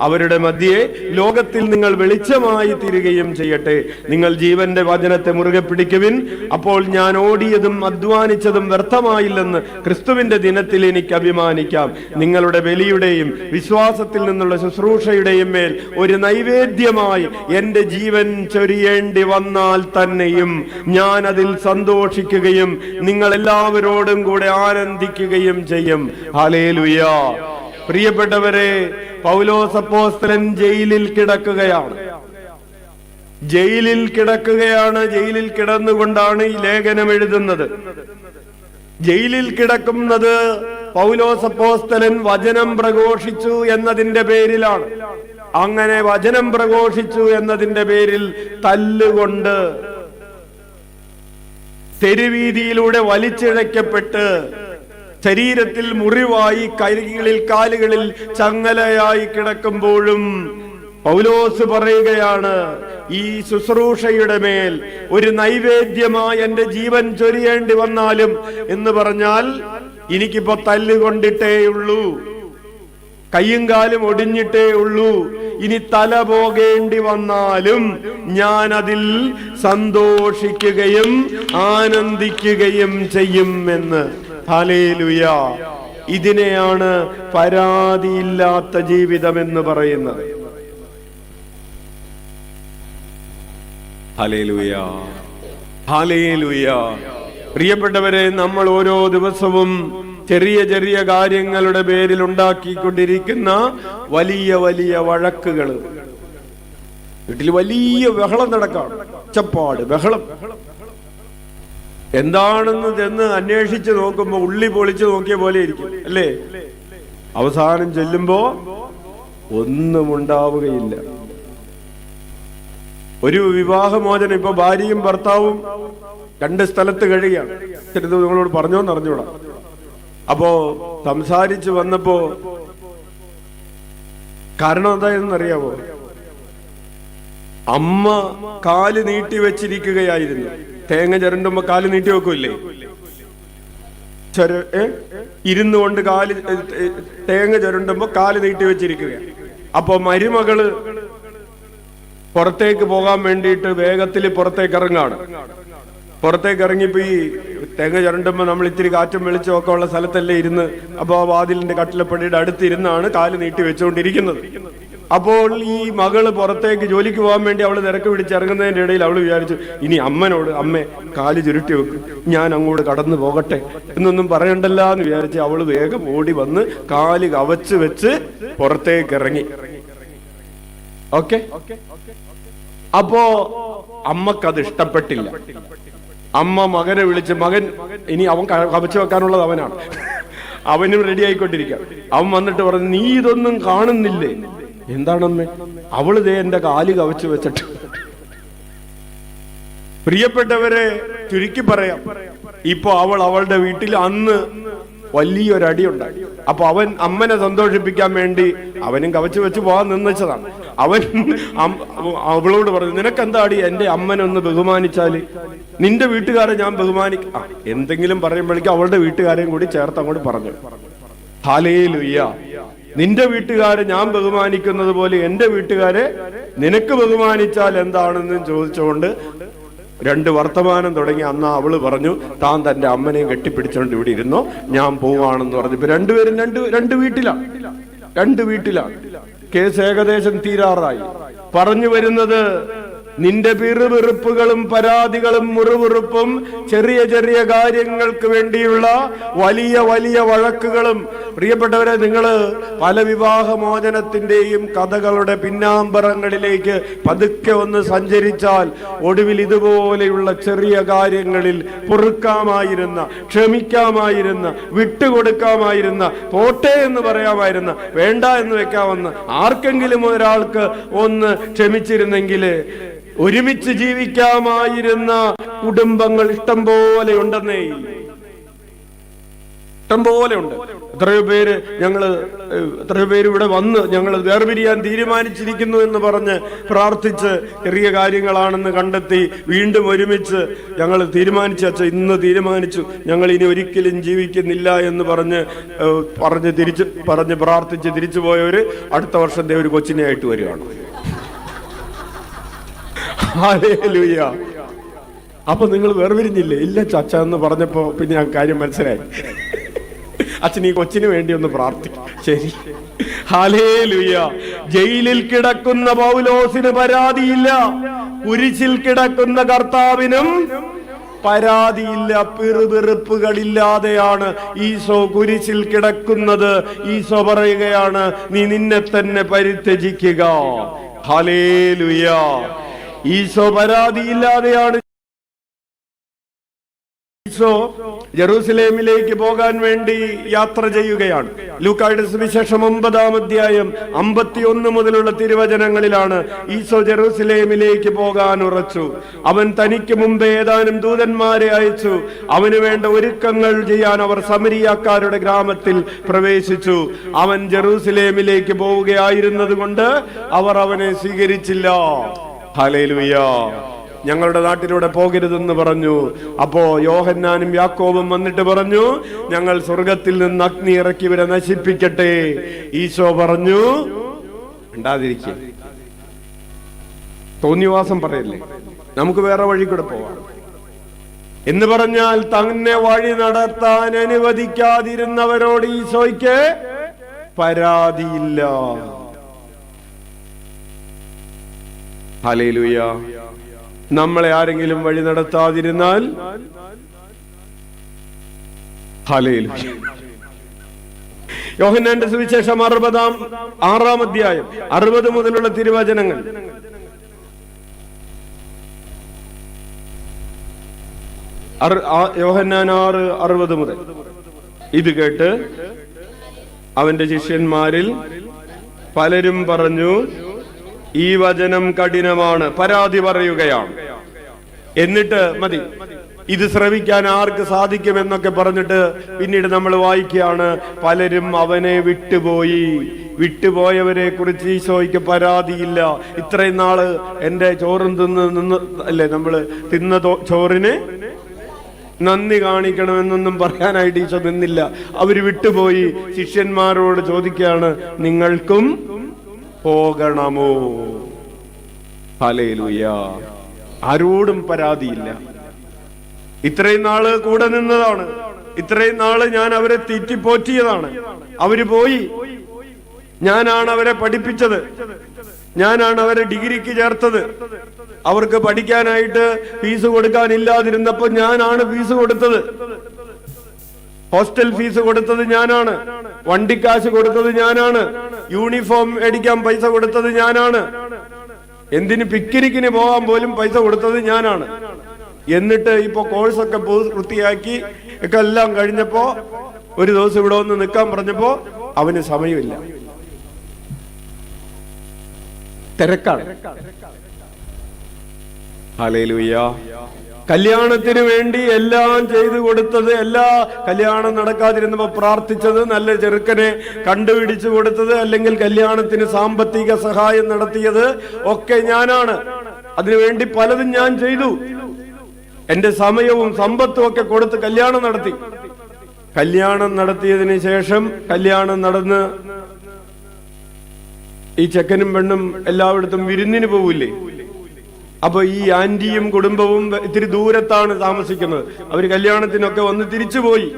A: അവരുടെ മധ്യേ ലോകത്തിൽ നിങ്ങൾ വെളിച്ചമായി തീരുകയും ചെയ്യട്ടെ. നിങ്ങൾ ജീവന്റെ വചനത്തെ മുറുകെ പിടിക്കുവിൻ. അപ്പോൾ ഞാൻ ഓടിയതും അധ്വാനിച്ചതും വ്യർത്ഥമായില്ലെന്ന് ക്രിസ്തുവിന്റെ ദിനത്തിൽ എനിക്ക് അഭിമാനിക്കാം. നിങ്ങളുടെ ബലിയുടെയും വിശ്വാസത്തിൽ നിന്നുള്ള ശുശ്രൂഷയുടെയും മേൽ ഒരു നൈവേദ്യമായി എന്റെ ജീവൻ ചൊരിയേണ്ടി വന്നാൽ തന്നെയും ഞാൻ അതിൽ സന്തോഷിക്കുകയും നിങ്ങൾ എല്ലാവരോടും കൂടെ ആനന്ദിക്കുകയും ചെയ്യും. ഹല്ലേലൂയ. പ്രിയപ്പെട്ടവരെ, പൗലോസ് അപ്പോസ്തലൻ ജയിലിൽ കിടക്കുകയാണ്. ജയിലിൽ കിടന്നുകൊണ്ടാണ് ഈ ലേഖനം എഴുതുന്നത്. ജയിലിൽ കിടക്കുന്നത് പൗലോസ് അപ്പോസ്തലൻ വചനം പ്രഘോഷിച്ചു എന്നതിന്റെ പേരിലാണ്. അങ്ങനെ വചനം പ്രഘോഷിച്ചു എന്നതിന്റെ പേരിൽ തല്ലുകൊണ്ട്, തെരുവീതിയിലൂടെ വലിച്ചിഴക്കപ്പെട്ട്, ശരീരത്തിൽ മുറിവായി, കൈകളിൽ കാലുകളിൽ ചങ്ങലയായി കിടക്കുമ്പോഴും പൗലോസ് പറയുകയാണ്, ഈ ശുശ്രൂഷയുടെ മേൽ ഒരു നൈവേദ്യമായി എന്റെ ജീവൻ ചൊരിയേണ്ടി വന്നാലും എന്ന് പറഞ്ഞാൽ എനിക്കിപ്പോ തല്ലുകൊണ്ടിട്ടേ ഉള്ളൂ, കയ്യും കാലും ഒടിഞ്ഞിട്ടേ ഉള്ളൂ, ഇനി തല പോകേണ്ടി വന്നാലും ഞാൻ അതിൽ സന്തോഷിക്കുകയും ആനന്ദിക്കുകയും ചെയ്യും എന്ന്. ഹല്ലേലൂയ. ഇതിനെയാണ് പരാതിയില്ലാത്ത ജീവിതം എന്ന് പറയുന്നത്. Hallelujah, hallelujah. പ്രിയപ്പെട്ടവരെ, നമ്മൾ ഓരോ ദിവസവും ചെറിയ ചെറിയ കാര്യങ്ങളുടെ പേരിൽ ഉണ്ടാക്കിക്കൊണ്ടിരിക്കുന്ന വലിയ വലിയ വഴക്കുകൾ, വീട്ടിൽ വലിയ ബഹളം നടക്കാണ്, ഒച്ചപ്പാട്, ബഹളം. എന്താണെന്ന് ചെന്ന് അന്വേഷിച്ച് നോക്കുമ്പോ ഉള്ളി പൊളിച്ചു നോക്കിയ പോലെ ഇരിക്കും, അല്ലേ? അവസാനം ചെല്ലുമ്പോ ഒന്നും ഉണ്ടാവുകയില്ല. ഒരു വിവാഹമോചനം ഇപ്പൊ ഭാര്യയും ഭർത്താവും 2 സ്ഥലത്ത് കഴിയുകയാണ്. ഇത് നിങ്ങളോട് പറഞ്ഞോന്ന് അറിഞ്ഞൂടാ. അപ്പോ സംസാരിച്ചു വന്നപ്പോ കാരണം എന്തായെന്നറിയാവോ? അമ്മ കാല് നീട്ടി വെച്ചിരിക്കുകയായിരുന്നു. തേങ്ങ ചിരണ്ടുമ്പോ കാല് നീട്ടി വെക്കൂല്ലേ? ഇരുന്നു കൊണ്ട് തേങ്ങ ചിരണ്ടുമ്പോ കാല് നീട്ടി വെച്ചിരിക്കുക. അപ്പൊ മരുമകള് പുറത്തേക്ക് പോകാൻ വേണ്ടിയിട്ട് വേഗത്തിൽ പുറത്തേക്ക് ഇറങ്ങാണ്. പുറത്തേക്ക് ഇറങ്ങിപ്പോ ഈ തേങ്ങ ചിരണ്ടുമ്പോ നമ്മൾ ഇത്തിരി കാറ്റും വെളിച്ചം ഒക്കെ ഉള്ള സ്ഥലത്തല്ലേ ഇരുന്ന്. അപ്പൊ ആ വാതിലിന്റെ കട്ടിലപ്പടിയുടെ അടുത്തിരുന്നാണ് കാല് നീട്ടി വെച്ചുകൊണ്ടിരിക്കുന്നത്. അപ്പോൾ ഈ മകള് പുറത്തേക്ക് ജോലിക്ക് പോകാൻ വേണ്ടി അവള് തിരക്ക് പിടിച്ചിറങ്ങുന്നതിന്റെ ഇടയിൽ അവള് വിചാരിച്ചു, ഇനി അമ്മനോട് അമ്മേ കാല് ചുരുട്ടി വെക്കും, ഞാൻ അങ്ങോട്ട് കടന്നു പോകട്ടെ എന്നൊന്നും പറയണ്ടല്ല എന്ന് വിചാരിച്ച് അവള് വേഗം ഓടി വന്ന് കാല് കവച്ച് വെച്ച് പുറത്തേക്ക് ഇറങ്ങി. ഓക്കെ. അപ്പോ അമ്മക്കത് ഇഷ്ടപ്പെട്ടില്ല. അമ്മ മകനെ വിളിച്ച്, മകൻ ഇനി അവൻ കവച്ചു വെക്കാനുള്ളത് അവനാണ്, അവനും റെഡി ആയിക്കൊണ്ടിരിക്കുക. അവൻ വന്നിട്ട് പറഞ്ഞു, നീ ഇതൊന്നും കാണുന്നില്ലേ? എന്താണെന്ന്? അവള് ദേ എന്റെ കാല് കവച്ചു വെച്ചിട്ട്. പ്രിയപ്പെട്ടവരെ, ചുരുക്കി പറയാം, ഇപ്പൊ അവളുടെ വീട്ടിൽ അന്ന് വലിയൊരടി ഉണ്ടായി. അപ്പൊ അവൻ അമ്മനെ സന്തോഷിപ്പിക്കാൻ വേണ്ടി അവനും കവച്ചു വെച്ച് പോകാൻ നിന്നതാണ്. അവൻ അവളോട് പറഞ്ഞു, നിനക്കെന്താടി എന്റെ അമ്മനൊന്ന് ബഹുമാനിച്ചാല്? നിന്റെ വീട്ടുകാരെ ഞാൻ ബഹുമാനിക്ക എന്തെങ്കിലും പറയുമ്പോഴേക്കും അവളുടെ വീട്ടുകാരെയും കൂടി ചേർത്ത് അങ്ങോട്ട് പറഞ്ഞു. ഹല്ലേലൂയ. നിന്റെ വീട്ടുകാരെ ഞാൻ ബഹുമാനിക്കുന്നത് പോലെ എന്റെ വീട്ടുകാരെ നിനക്ക് ബഹുമാനിച്ചാൽ എന്താണെന്ന് ചോദിച്ചുകൊണ്ട് 2 വർത്തമാനം തുടങ്ങി. അന്ന് അവള് പറഞ്ഞു, താൻ തന്റെ അമ്മനെയും കെട്ടിപ്പിടിച്ചോണ്ട് ഇവിടെ ഇരുന്നോ, ഞാൻ പോവാണെന്ന് പറഞ്ഞു. ഇപ്പൊ രണ്ടുപേരും രണ്ട് വീട്ടിലാണ്. കേസ് ഏകദേശം തീരാറായി. പറഞ്ഞു വരുന്നത്, നിന്റെ പിറുപിറുപ്പുകളും പരാതികളും മുറുമുറുപ്പും ചെറിയ ചെറിയ കാര്യങ്ങൾക്ക് വേണ്ടിയുള്ള വലിയ വലിയ വഴക്കുകളും. പ്രിയപ്പെട്ടവരെ, നിങ്ങള് പല വിവാഹമോചനത്തിന്റെയും കഥകളുടെ പിന്നാമ്പറങ്ങളിലേക്ക് പതുക്കെ ഒന്ന് സഞ്ചരിച്ചാൽ ഒടുവിൽ ഇതുപോലെയുള്ള ചെറിയ കാര്യങ്ങളിൽ പൊറുക്കാമായിരുന്ന, ക്ഷമിക്കാമായിരുന്ന, വിട്ടുകൊടുക്കാമായിരുന്ന, പോട്ടെ എന്ന് പറയാമായിരുന്ന, വേണ്ട എന്ന് വെക്കാമെന്ന് ആർക്കെങ്കിലും ഒരാൾക്ക് ഒന്ന് ക്ഷമിച്ചിരുന്നെങ്കിൽ ഒരുമിച്ച് ജീവിക്കാമായിരുന്ന കുടുംബങ്ങൾ ഇഷ്ടം പോലെ ഉണ്ടെന്നേ, ഇഷ്ടം പോലെ ഉണ്ട്. എത്രയോ പേര് ഇവിടെ വന്ന് ഞങ്ങൾ വേർപിരിയാൻ തീരുമാനിച്ചിരിക്കുന്നു എന്ന് പറഞ്ഞ് പ്രാർത്ഥിച്ച് ചെറിയ കാര്യങ്ങളാണെന്ന് കണ്ടെത്തി വീണ്ടും ഒരുമിച്ച് ഞങ്ങൾ ഇന്ന് തീരുമാനിച്ചു, ഞങ്ങൾ ഇനി ഒരിക്കലും ജീവിക്കുന്നില്ല എന്ന് പറഞ്ഞ് പ്രാർത്ഥിച്ച് തിരിച്ചു പോയവര് അടുത്ത വർഷത്തെ ഒരു കൊച്ചിനെ ആയിട്ട് വരികയാണ്. ഹല്ലേലൂയ. അപ്പൊ നിങ്ങൾ വേർപിരിഞ്ഞില്ലേ? ഇല്ല ചച്ച എന്ന് പറഞ്ഞപ്പോ പിന്നെ ആ കാര്യം മനസ്സിലായി. അച്ഛൻ ഈ കൊച്ചിന് വേണ്ടി ഒന്ന് പ്രാർത്ഥിക്കും. ശരി. ഹല്ലേലൂയ. ജയിലിൽ കിടക്കുന്ന പൗലോസിന് പരാതിയില്ല, കുരിശിൽ കിടക്കുന്ന കർത്താവിനും പരാതിയില്ല. പിറുപിറുപ്പുകളില്ലാതെയാണ് ഈശോ കുരിശിൽ കിടക്കുന്നത്. ഈശോ പറയുകയാണ്, നീ നിന്നെ തന്നെ പരിത്യജിക്കുക. ഹല്ലേലൂയ. ഈശോ പരാതിയില്ലാതെയാണ്. ഈശോ ജെറൂസലേമിലേക്ക് പോകാൻ വേണ്ടി യാത്ര ചെയ്യുകയാണ്. ലൂക്കായുടെ സുവിശേഷം 9-ാം അധ്യായം 51 മുതലുള്ള തിരുവചനങ്ങളിലാണ് ഈശോ ജെറൂസലേമിലേക്ക് പോകാൻ ഉറച്ചു. അവൻ തനിക്ക് മുമ്പേ ഏതാനും ദൂതന്മാരെ അയച്ചു. അവന് വേണ്ട ഒരുക്കങ്ങൾ ചെയ്യാൻ അവർ സമരിയാക്കാരുടെ ഗ്രാമത്തിൽ പ്രവേശിച്ചു. അവൻ ജെറൂസലേമിലേക്ക് പോവുകയായിരുന്നത് കൊണ്ട് അവർ അവനെ സ്വീകരിച്ചില്ല. ഹല്ലേലൂയ. ഞങ്ങളുടെ നാട്ടിലൂടെ പോകരുതെന്ന് പറഞ്ഞു. അപ്പോ യോഹന്നാനും യാക്കോബും വന്നിട്ട് പറഞ്ഞു, ഞങ്ങൾ സ്വർഗത്തിൽ നിന്ന് അഗ്നി ഇറക്കി ഇവരെ നശിപ്പിക്കട്ടെ. ഈശോ പറഞ്ഞു, ഉണ്ടാതിരിക്കുക, തോന്നിവാസം പറയല്ലേ, നമുക്ക് വേറെ വഴി കൂടെ പോവാം എന്ന് പറഞ്ഞാൽ തന്നെ വഴി നടത്താൻ അനുവദിക്കാതിരുന്നവരോട് ഈശോയ്ക്ക് പരാതിയില്ല. ഹല്ലേലൂയ. നമ്മളെ ആരെങ്കിലും വഴി നടത്താതിരുന്നാൽ ഹല്ലേലൂയ. യോഹന്നാന്റെ സുവിശേഷം 6-ാം അധ്യായം 60 മുതലുള്ള തിരുവചനങ്ങൾ. യോഹന്നാൻ 6:60 മുതൽ. ഇത് കേട്ട് അവന്റെ ശിഷ്യന്മാരിൽ പലരും പറഞ്ഞു, ഈ വചനം കഠിനമാണ്, പരാതി പറയുകയാണ്. എന്നിട്ട് മതി, ഇത് ശ്രവിക്കാൻ ആർക്ക് സാധിക്കുമെന്നൊക്കെ പറഞ്ഞിട്ട് പിന്നീട് നമ്മൾ വായിക്കുകയാണ്, പലരും അവനെ വിട്ടുപോയവരെ കുറിച്ച് ഈശോയ്ക്ക് പരാതിയില്ല. ഇത്രയും നാള് എന്റെ ചോറും നിന്ന് അല്ലേ നമ്മള് തിന്ന ചോറിന് നന്ദി കാണിക്കണമെന്നൊന്നും പറയാനായിട്ട് ഈശോ നിന്നില്ല. അവര് വിട്ടുപോയി. ശിഷ്യന്മാരോട് ചോദിക്കുകയാണ്, നിങ്ങൾക്കും പോകണമോ? ഹല്ലേലൂയ. ആരോടും പരാതിയില്ല. ഇത്രയും നാള് കൂടെ നിന്നതാണ്, ഇത്രയും നാള് ഞാൻ അവരെ തീറ്റിപ്പോറ്റിയതാണ്. അവര് പോയി, ഞാനാണ് അവരെ പഠിപ്പിച്ചത്, ഞാനാണ് അവരെ ഡിഗ്രിക്ക് ചേർത്തത്. അവർക്ക് പഠിക്കാനായിട്ട് ഫീസ് കൊടുക്കാനില്ലാതിരുന്നപ്പോ ഞാനാണ് ഫീസ് കൊടുത്തത്. ഹോസ്റ്റൽ ഫീസ് കൊടുത്തത് ഞാനാണ്, വണ്ടിക്കാശ് കൊടുത്തത് ഞാനാണ്, യൂണിഫോം മേടിക്കാൻ പൈസ കൊടുത്തത് ഞാനാണ്, എന്തിന് പിക്നിക്കിന് പോകാൻ പോലും പൈസ കൊടുത്തത് ഞാനാണ്. എന്നിട്ട് ഇപ്പൊ കോഴ്സൊക്കെ വൃത്തിയാക്കി ഒക്കെ എല്ലാം കഴിഞ്ഞപ്പോ ഒരു ദിവസം ഇവിടെ ഒന്ന് നിൽക്കാൻ പറഞ്ഞപ്പോ അവന് സമയമില്ല, തിരക്കാണ്. ഹല്ലേലൂയ. കല്യാണത്തിന് വേണ്ടി എല്ലാം ചെയ്തു കൊടുത്തത്, എല്ലാ കല്യാണം നടക്കാതിരുന്നപ്പോ പ്രാർത്ഥിച്ചത്, നല്ല ചെറുക്കനെ കണ്ടുപിടിച്ചു കൊടുത്തത്, അല്ലെങ്കിൽ കല്യാണത്തിന് സാമ്പത്തിക സഹായം നടത്തിയത് ഒക്കെ ഞാനാണ്. അതിനുവേണ്ടി പലതും ഞാൻ ചെയ്തു. എന്റെ സമയവും സമ്പത്തും ഒക്കെ കൊടുത്ത് കല്യാണം നടത്തി. കല്യാണം നടത്തിയതിന് ശേഷം കല്യാണം നടന്ന് ഈ ചെക്കനും പെണ്ണും എല്ലായിടത്തും വിരുന്നിന് പോവില്ലേ? അപ്പൊ ഈ ആന്റിയും കുടുംബവും ഇത്തിരി ദൂരത്താണ് താമസിക്കുന്നത്. അവര് കല്യാണത്തിനൊക്കെ വന്ന് തിരിച്ചുപോയി.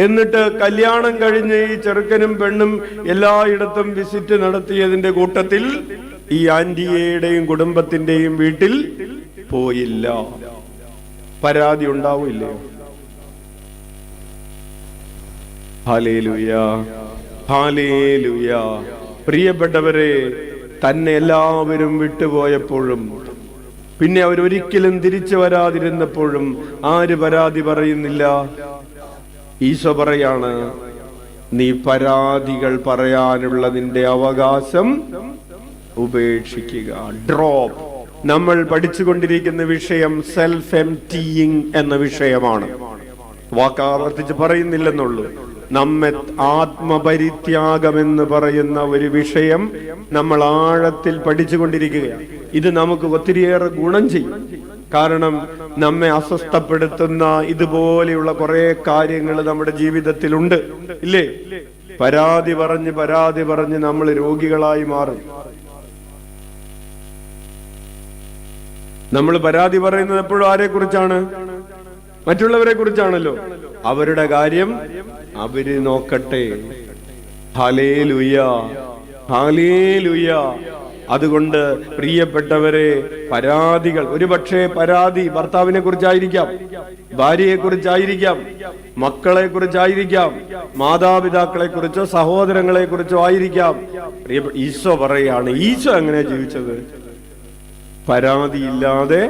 A: എന്നിട്ട് കല്യാണം കഴിഞ്ഞ് ഈ ചെറുക്കനും പെണ്ണും എല്ലായിടത്തും വിസിറ്റ് നടത്തിയതിന്റെ കൂട്ടത്തിൽ ഈ ആന്റിയുടെയും കുടുംബത്തിന്റെയും വീട്ടിൽ പോയില്ല. പരാതി ഉണ്ടാവില്ലേ? Hallelujah, hallelujah. പ്രിയപ്പെട്ടവരെ, തന്നെ എല്ലാവരും വിട്ടുപോയപ്പോഴും പിന്നെ അവരൊരിക്കലും തിരിച്ചു വരാതിരുന്നപ്പോഴും ആര് പരാതി പറയുന്നില്ല? ഈശോ പറയാണ്, നീ പരാതികൾ പറയാനുള്ള നിന്റെ അവകാശം ഉപേക്ഷിക്കുക. ഡ്രോപ്പ്. നമ്മൾ പഠിച്ചുകൊണ്ടിരിക്കുന്ന വിഷയം സെൽഫ് എംപ്റ്റിയിങ് എന്ന വിഷയമാണ്. വാക്കാവർത്തിച്ച് പറയുന്നില്ലെന്നുള്ളൂ. നമ്മെ ആത്മപരിത്യാഗമെന്ന് പറയുന്ന ഒരു വിഷയം നമ്മൾ ആഴത്തിൽ പഠിച്ചുകൊണ്ടിരിക്കുകയാണ്. ഇത് നമുക്ക് ഒത്തിരിയേറെ ഗുണം ചെയ്യും. കാരണം നമ്മെ അസ്വസ്ഥപ്പെടുത്തുന്ന ഇതുപോലെയുള്ള കുറെ കാര്യങ്ങൾ നമ്മുടെ ജീവിതത്തിലുണ്ട്, ഇല്ലേ? പരാതി പറഞ്ഞ് നമ്മൾ രോഗികളായി മാറും. നമ്മൾ പരാതി പറയുന്നത് എപ്പോഴും ആരെ കുറിച്ചാണ്? മറ്റുള്ളവരെ കുറിച്ചാണല്ലോ. അവരുടെ കാര്യം അവര് നോക്കട്ടെ. Hallelujah, hallelujah. അതുകൊണ്ട് പ്രിയപ്പെട്ടവരെ, പരാതികൾ, ഒരുപക്ഷെ പരാതി ഭർത്താവിനെ കുറിച്ചായിരിക്കാം, ഭാര്യയെ കുറിച്ചായിരിക്കാം, മക്കളെ കുറിച്ചായിരിക്കാം, മാതാപിതാക്കളെ കുറിച്ചോ സഹോദരങ്ങളെ കുറിച്ചോ ആയിരിക്കാം. ഈശോ പറയാണ്, ഈശോ എങ്ങനെ ജീവിച്ചത്? പരാതിയില്ലാതെ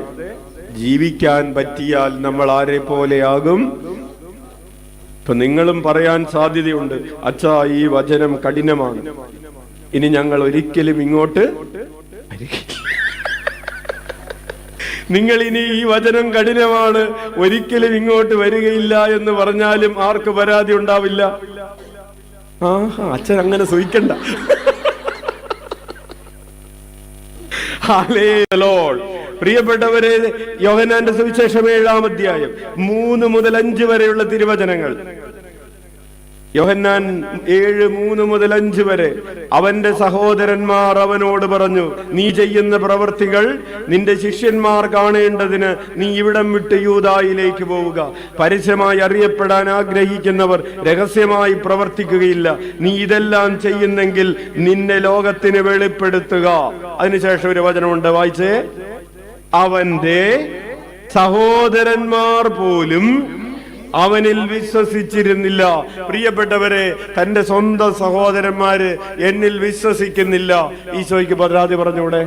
A: ജീവിക്കാൻ പറ്റിയാൽ നമ്മൾ ആരെ പോലെയാകും? ഇപ്പൊ നിങ്ങളും പറയാൻ സാധ്യതയുണ്ട്, അച്ഛാ ഈ വചനം കഠിനമാണ്, ഇനി ഞങ്ങൾ ഒരിക്കലും ഇങ്ങോട്ട് നിങ്ങൾ ഇനി ഈ വചനം കഠിനമാണ്, ഒരിക്കലും ഇങ്ങോട്ട് വരികയില്ല എന്ന് പറഞ്ഞാലും ആർക്ക് പരാതി ഉണ്ടാവില്ല? ആഹാ, അച്ഛൻ അങ്ങനെ സൂഹിക്കണ്ട. പ്രിയപ്പെട്ടവരെ, യോഹന്നാന്റെ സുവിശേഷം 7-ാം അധ്യായം 3 മുതൽ 5 വരെയുള്ള തിരുവചനങ്ങൾ. യോഹന്നാൻ 7:3 മുതൽ 5 വരെ. അവന്റെ സഹോദരന്മാർ അവനോട് പറഞ്ഞു, നീ ചെയ്യുന്ന പ്രവൃത്തികൾ നിന്റെ ശിഷ്യന്മാർ കാണേണ്ടതിന് നീ ഇവിടം വിട്ട് യൂദായിലേക്ക് പോവുക. പരസ്യമായി അറിയപ്പെടാൻ ആഗ്രഹിക്കുന്നവർ രഹസ്യമായി പ്രവർത്തിക്കുകയില്ല. നീ ഇതെല്ലാം ചെയ്യുന്നെങ്കിൽ നിന്നെ ലോകത്തിന് വെളിപ്പെടുത്തുക. അതിനുശേഷം ഒരു വചനമുണ്ട്, വായിച്ചേ. അവന്റെ സഹോദരന്മാർ പോലും അവനിൽ വിശ്വസിച്ചിരുന്നില്ല. പ്രിയപ്പെട്ടവരെ, തന്റെ സ്വന്തം സഹോദരന്മാര് എന്നിൽ വിശ്വസിക്കുന്നില്ല. ഈശോയ്ക്ക് പരാതി പറഞ്ഞൂടെ?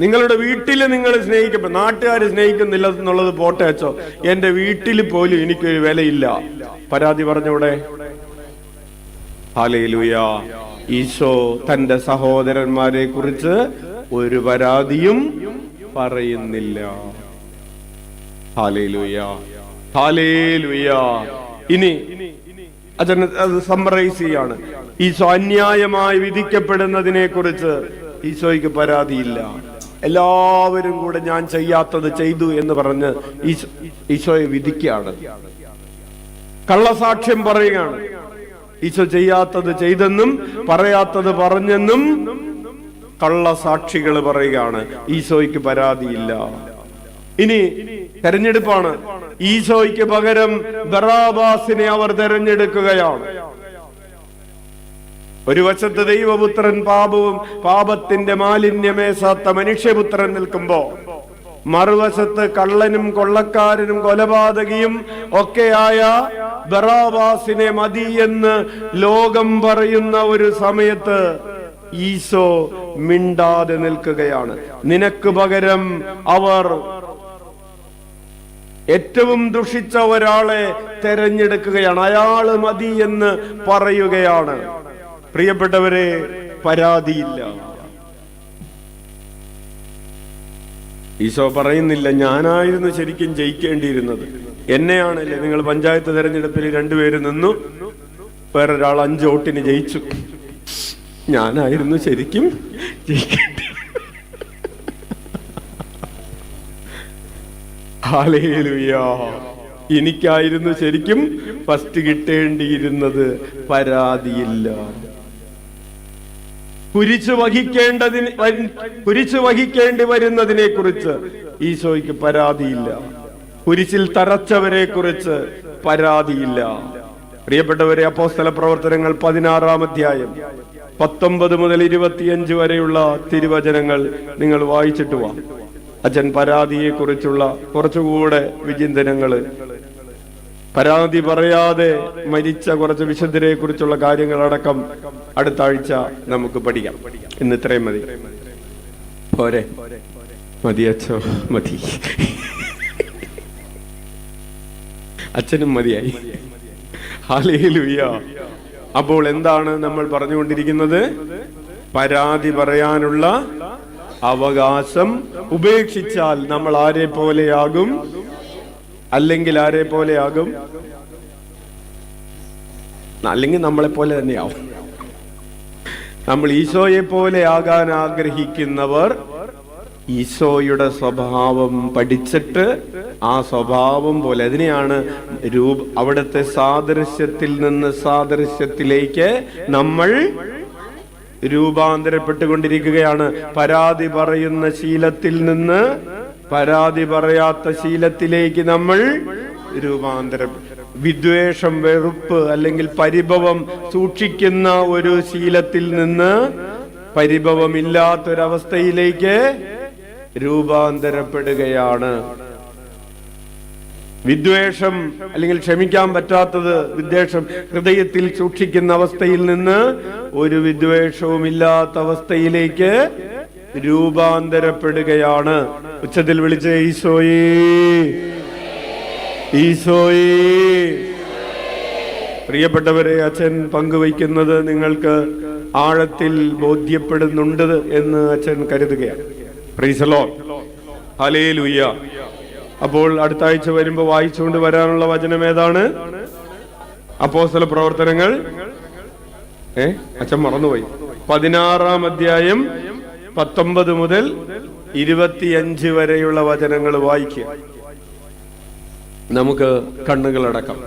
A: നിങ്ങളുടെ വീട്ടിൽ നിങ്ങൾ സ്നേഹിക്കപ്പോ നാട്ടുകാര് സ്നേഹിക്കുന്നില്ല എന്നുള്ളത് പോട്ടെ അച്ചോ, എന്റെ വീട്ടിൽ പോലും എനിക്കൊരു വിലയില്ല, പരാതി പറഞ്ഞൂടെ? ഹല്ലേലൂയ. ഈശോ തന്റെ സഹോദരന്മാരെ കുറിച്ച് ഒരു പരാതിയും പറയുന്നില്ല. Hallelujah, hallelujah. ഇനി അച്ഛൻ അത് സമ്മറൈസ് ചെയ്യാണ്. ഈശോ അന്യായമായി വിധിക്കപ്പെടുന്നതിനെ കുറിച്ച് ഈശോയ്ക്ക് പരാതിയില്ല. എല്ലാവരും കൂടെ ഞാൻ ചെയ്യാത്തത് ചെയ്തു എന്ന് പറഞ്ഞ് ഈശോയെ വിധിക്കുകയാണ്. കള്ളസാക്ഷ്യം പറയുകയാണ്. ഈശോ ചെയ്യാത്തത് ചെയ്തെന്നും പറയാത്തത് പറഞ്ഞെന്നും കള്ളസാക്ഷികൾ പറയുകയാണ്. ഈശോയ്ക്ക് പരാതിയില്ല. ഇനി തെരഞ്ഞെടുപ്പാണ്. ഈശോയ്ക്ക് പകരം ബറാബാസിനെ അവർ തെരഞ്ഞെടുക്കുകയാണ്. ഒരു വശത്ത് ദൈവപുത്രൻ പാപത്തിന്റെ മാലിന്യമേസാത്ത മനുഷ്യപുത്രൻ നിൽക്കുമ്പോ, മറുവശത്ത് കള്ളനും കൊള്ളക്കാരനും കൊലപാതകിയും ഒക്കെയായ ബറാബാസിനെ മതി എന്ന് ലോകം പറയുന്ന ഒരു സമയത്ത് ഈശോ മിണ്ടാതെ നിൽക്കുകയാണ്. നിനക്ക് പകരം അവർ ഏറ്റവും ദുഷിച്ച ഒരാളെ തെരഞ്ഞെടുക്കുകയാണ്. അയാള് മതി എന്ന് പറയുകയാണ്. പ്രിയപ്പെട്ടവരെ, പരാതിയില്ല. ഈശോ പറയുന്നില്ല ഞാനായിരുന്നു ശരിക്കും ജയിക്കേണ്ടിയിരുന്നത്, എന്നെയാണല്ലേ നിങ്ങൾ പഞ്ചായത്ത് തെരഞ്ഞെടുപ്പിൽ 2 പേര് നിന്നു, വേറൊരാൾ 5 വോട്ടിന് ജയിച്ചു, ഞാനായിരുന്നു ശരിക്കും ജയിക്കേണ്ടി. ഹല്ലേലൂയ. എനിക്കായിരുന്നു ശരിക്കും ഫസ്റ്റ് കിട്ടേണ്ടിയിരുന്നത്. പരാതിയില്ല. കുരിശ് വഹിക്കേണ്ടി വരുന്നതിനെ കുറിച്ച് ഈശോയ്ക്ക് പരാതിയില്ല. കുരിശിൽ തറച്ചവരെ കുറിച്ച് പരാതിയില്ല. പ്രിയപ്പെട്ടവരെ, അപ്പോസ്തല പ്രവർത്തനങ്ങൾ 16-ാം അധ്യായം 19 മുതൽ 25 വരെയുള്ള തിരുവചനങ്ങൾ നിങ്ങൾ വായിച്ചിട്ട് വാ. അച്ഛൻ പരാതിയെ കുറിച്ചുള്ള കുറച്ചുകൂടെ വിചിന്തനങ്ങള്, പരാതി പറയാതെ മരിച്ച കുറച്ച് വിശുദ്ധരെ കുറിച്ചുള്ള കാര്യങ്ങളടക്കം അടുത്ത ആഴ്ച നമുക്ക് പഠിക്കാം. ഇന്ന് ഇത്രയും മതി. പോരെ? മതി അച്ഛോ, മതി. അച്ഛനും മതിയായി. ഹല്ലേലൂയ. അപ്പോൾ എന്താണ് നമ്മൾ പറഞ്ഞുകൊണ്ടിരിക്കുന്നത്? പരാതി പറയാനുള്ള അവകാശം ഉപേക്ഷിച്ചാൽ നമ്മൾ ആരെ പോലെയാകും? അല്ലെങ്കിൽ ആരെ പോലെയാകും? അല്ലെങ്കിൽ നമ്മളെ പോലെ തന്നെയാവും. നമ്മൾ ഈശോയെ പോലെ ആകാൻ ആഗ്രഹിക്കുന്നവർ ഈശോയുടെ സ്വഭാവം പഠിച്ചിട്ട് ആ സ്വഭാവം പോലെ, അതിനെയാണ് അവിടുത്തെ സാദൃശ്യത്തിൽ നിന്ന് സാദൃശ്യത്തിലേക്ക് നമ്മൾ രൂപാന്തരപ്പെട്ടുകൊണ്ടിരിക്കുകയാണ്. പരാതി പറയുന്ന ശീലത്തിൽ നിന്ന് പരാതി പറയാത്ത ശീലത്തിലേക്ക് നമ്മൾ രൂപാന്തരം. വിദ്വേഷം, വെറുപ്പ് അല്ലെങ്കിൽ പരിഭവം സൂക്ഷിക്കുന്ന ഒരു ശീലത്തിൽ നിന്ന് പരിഭവമില്ലാത്തൊരവസ്ഥയിലേക്ക് രൂപാന്തരപ്പെടുകയാണ്. വിദ്വേഷം അല്ലെങ്കിൽ ക്ഷമിക്കാൻ പറ്റാത്തത്, വിദ്വേഷം ഹൃദയത്തിൽ സൂക്ഷിക്കുന്ന അവസ്ഥയിൽ നിന്ന് ഒരു വിദ്വേഷവും ഇല്ലാത്ത അവസ്ഥയിലേക്ക് രൂപാന്തരപ്പെടുകയാണ്. ഉച്ചത്തിൽ വിളിച്ച ഈശോയേ, ഈശോയേ. പ്രിയപ്പെട്ടവരെ, അച്ഛൻ പങ്കുവയ്ക്കുന്നത് നിങ്ങൾക്ക് ആഴത്തിൽ ബോധ്യപ്പെടുന്നുണ്ട് എന്ന് അച്ഛൻ കരുതുകയാണ്. Praise the lord. ഹല്ലേലൂയ. അപ്പോൾ അടുത്ത ആഴ്ച വരുമ്പോ വായിച്ചുകൊണ്ട് വരാനുള്ള വചനം ഏതാണ്? അപ്പോസ്തല പ്രവർത്തനങ്ങൾ അച്ഛൻ മറന്നുപോയി. 16-ാം അധ്യായം 19 മുതൽ 25 വരെയുള്ള വചനങ്ങൾ വായിക്കുക. നമുക്ക് കണ്ണുകളടക്കാം.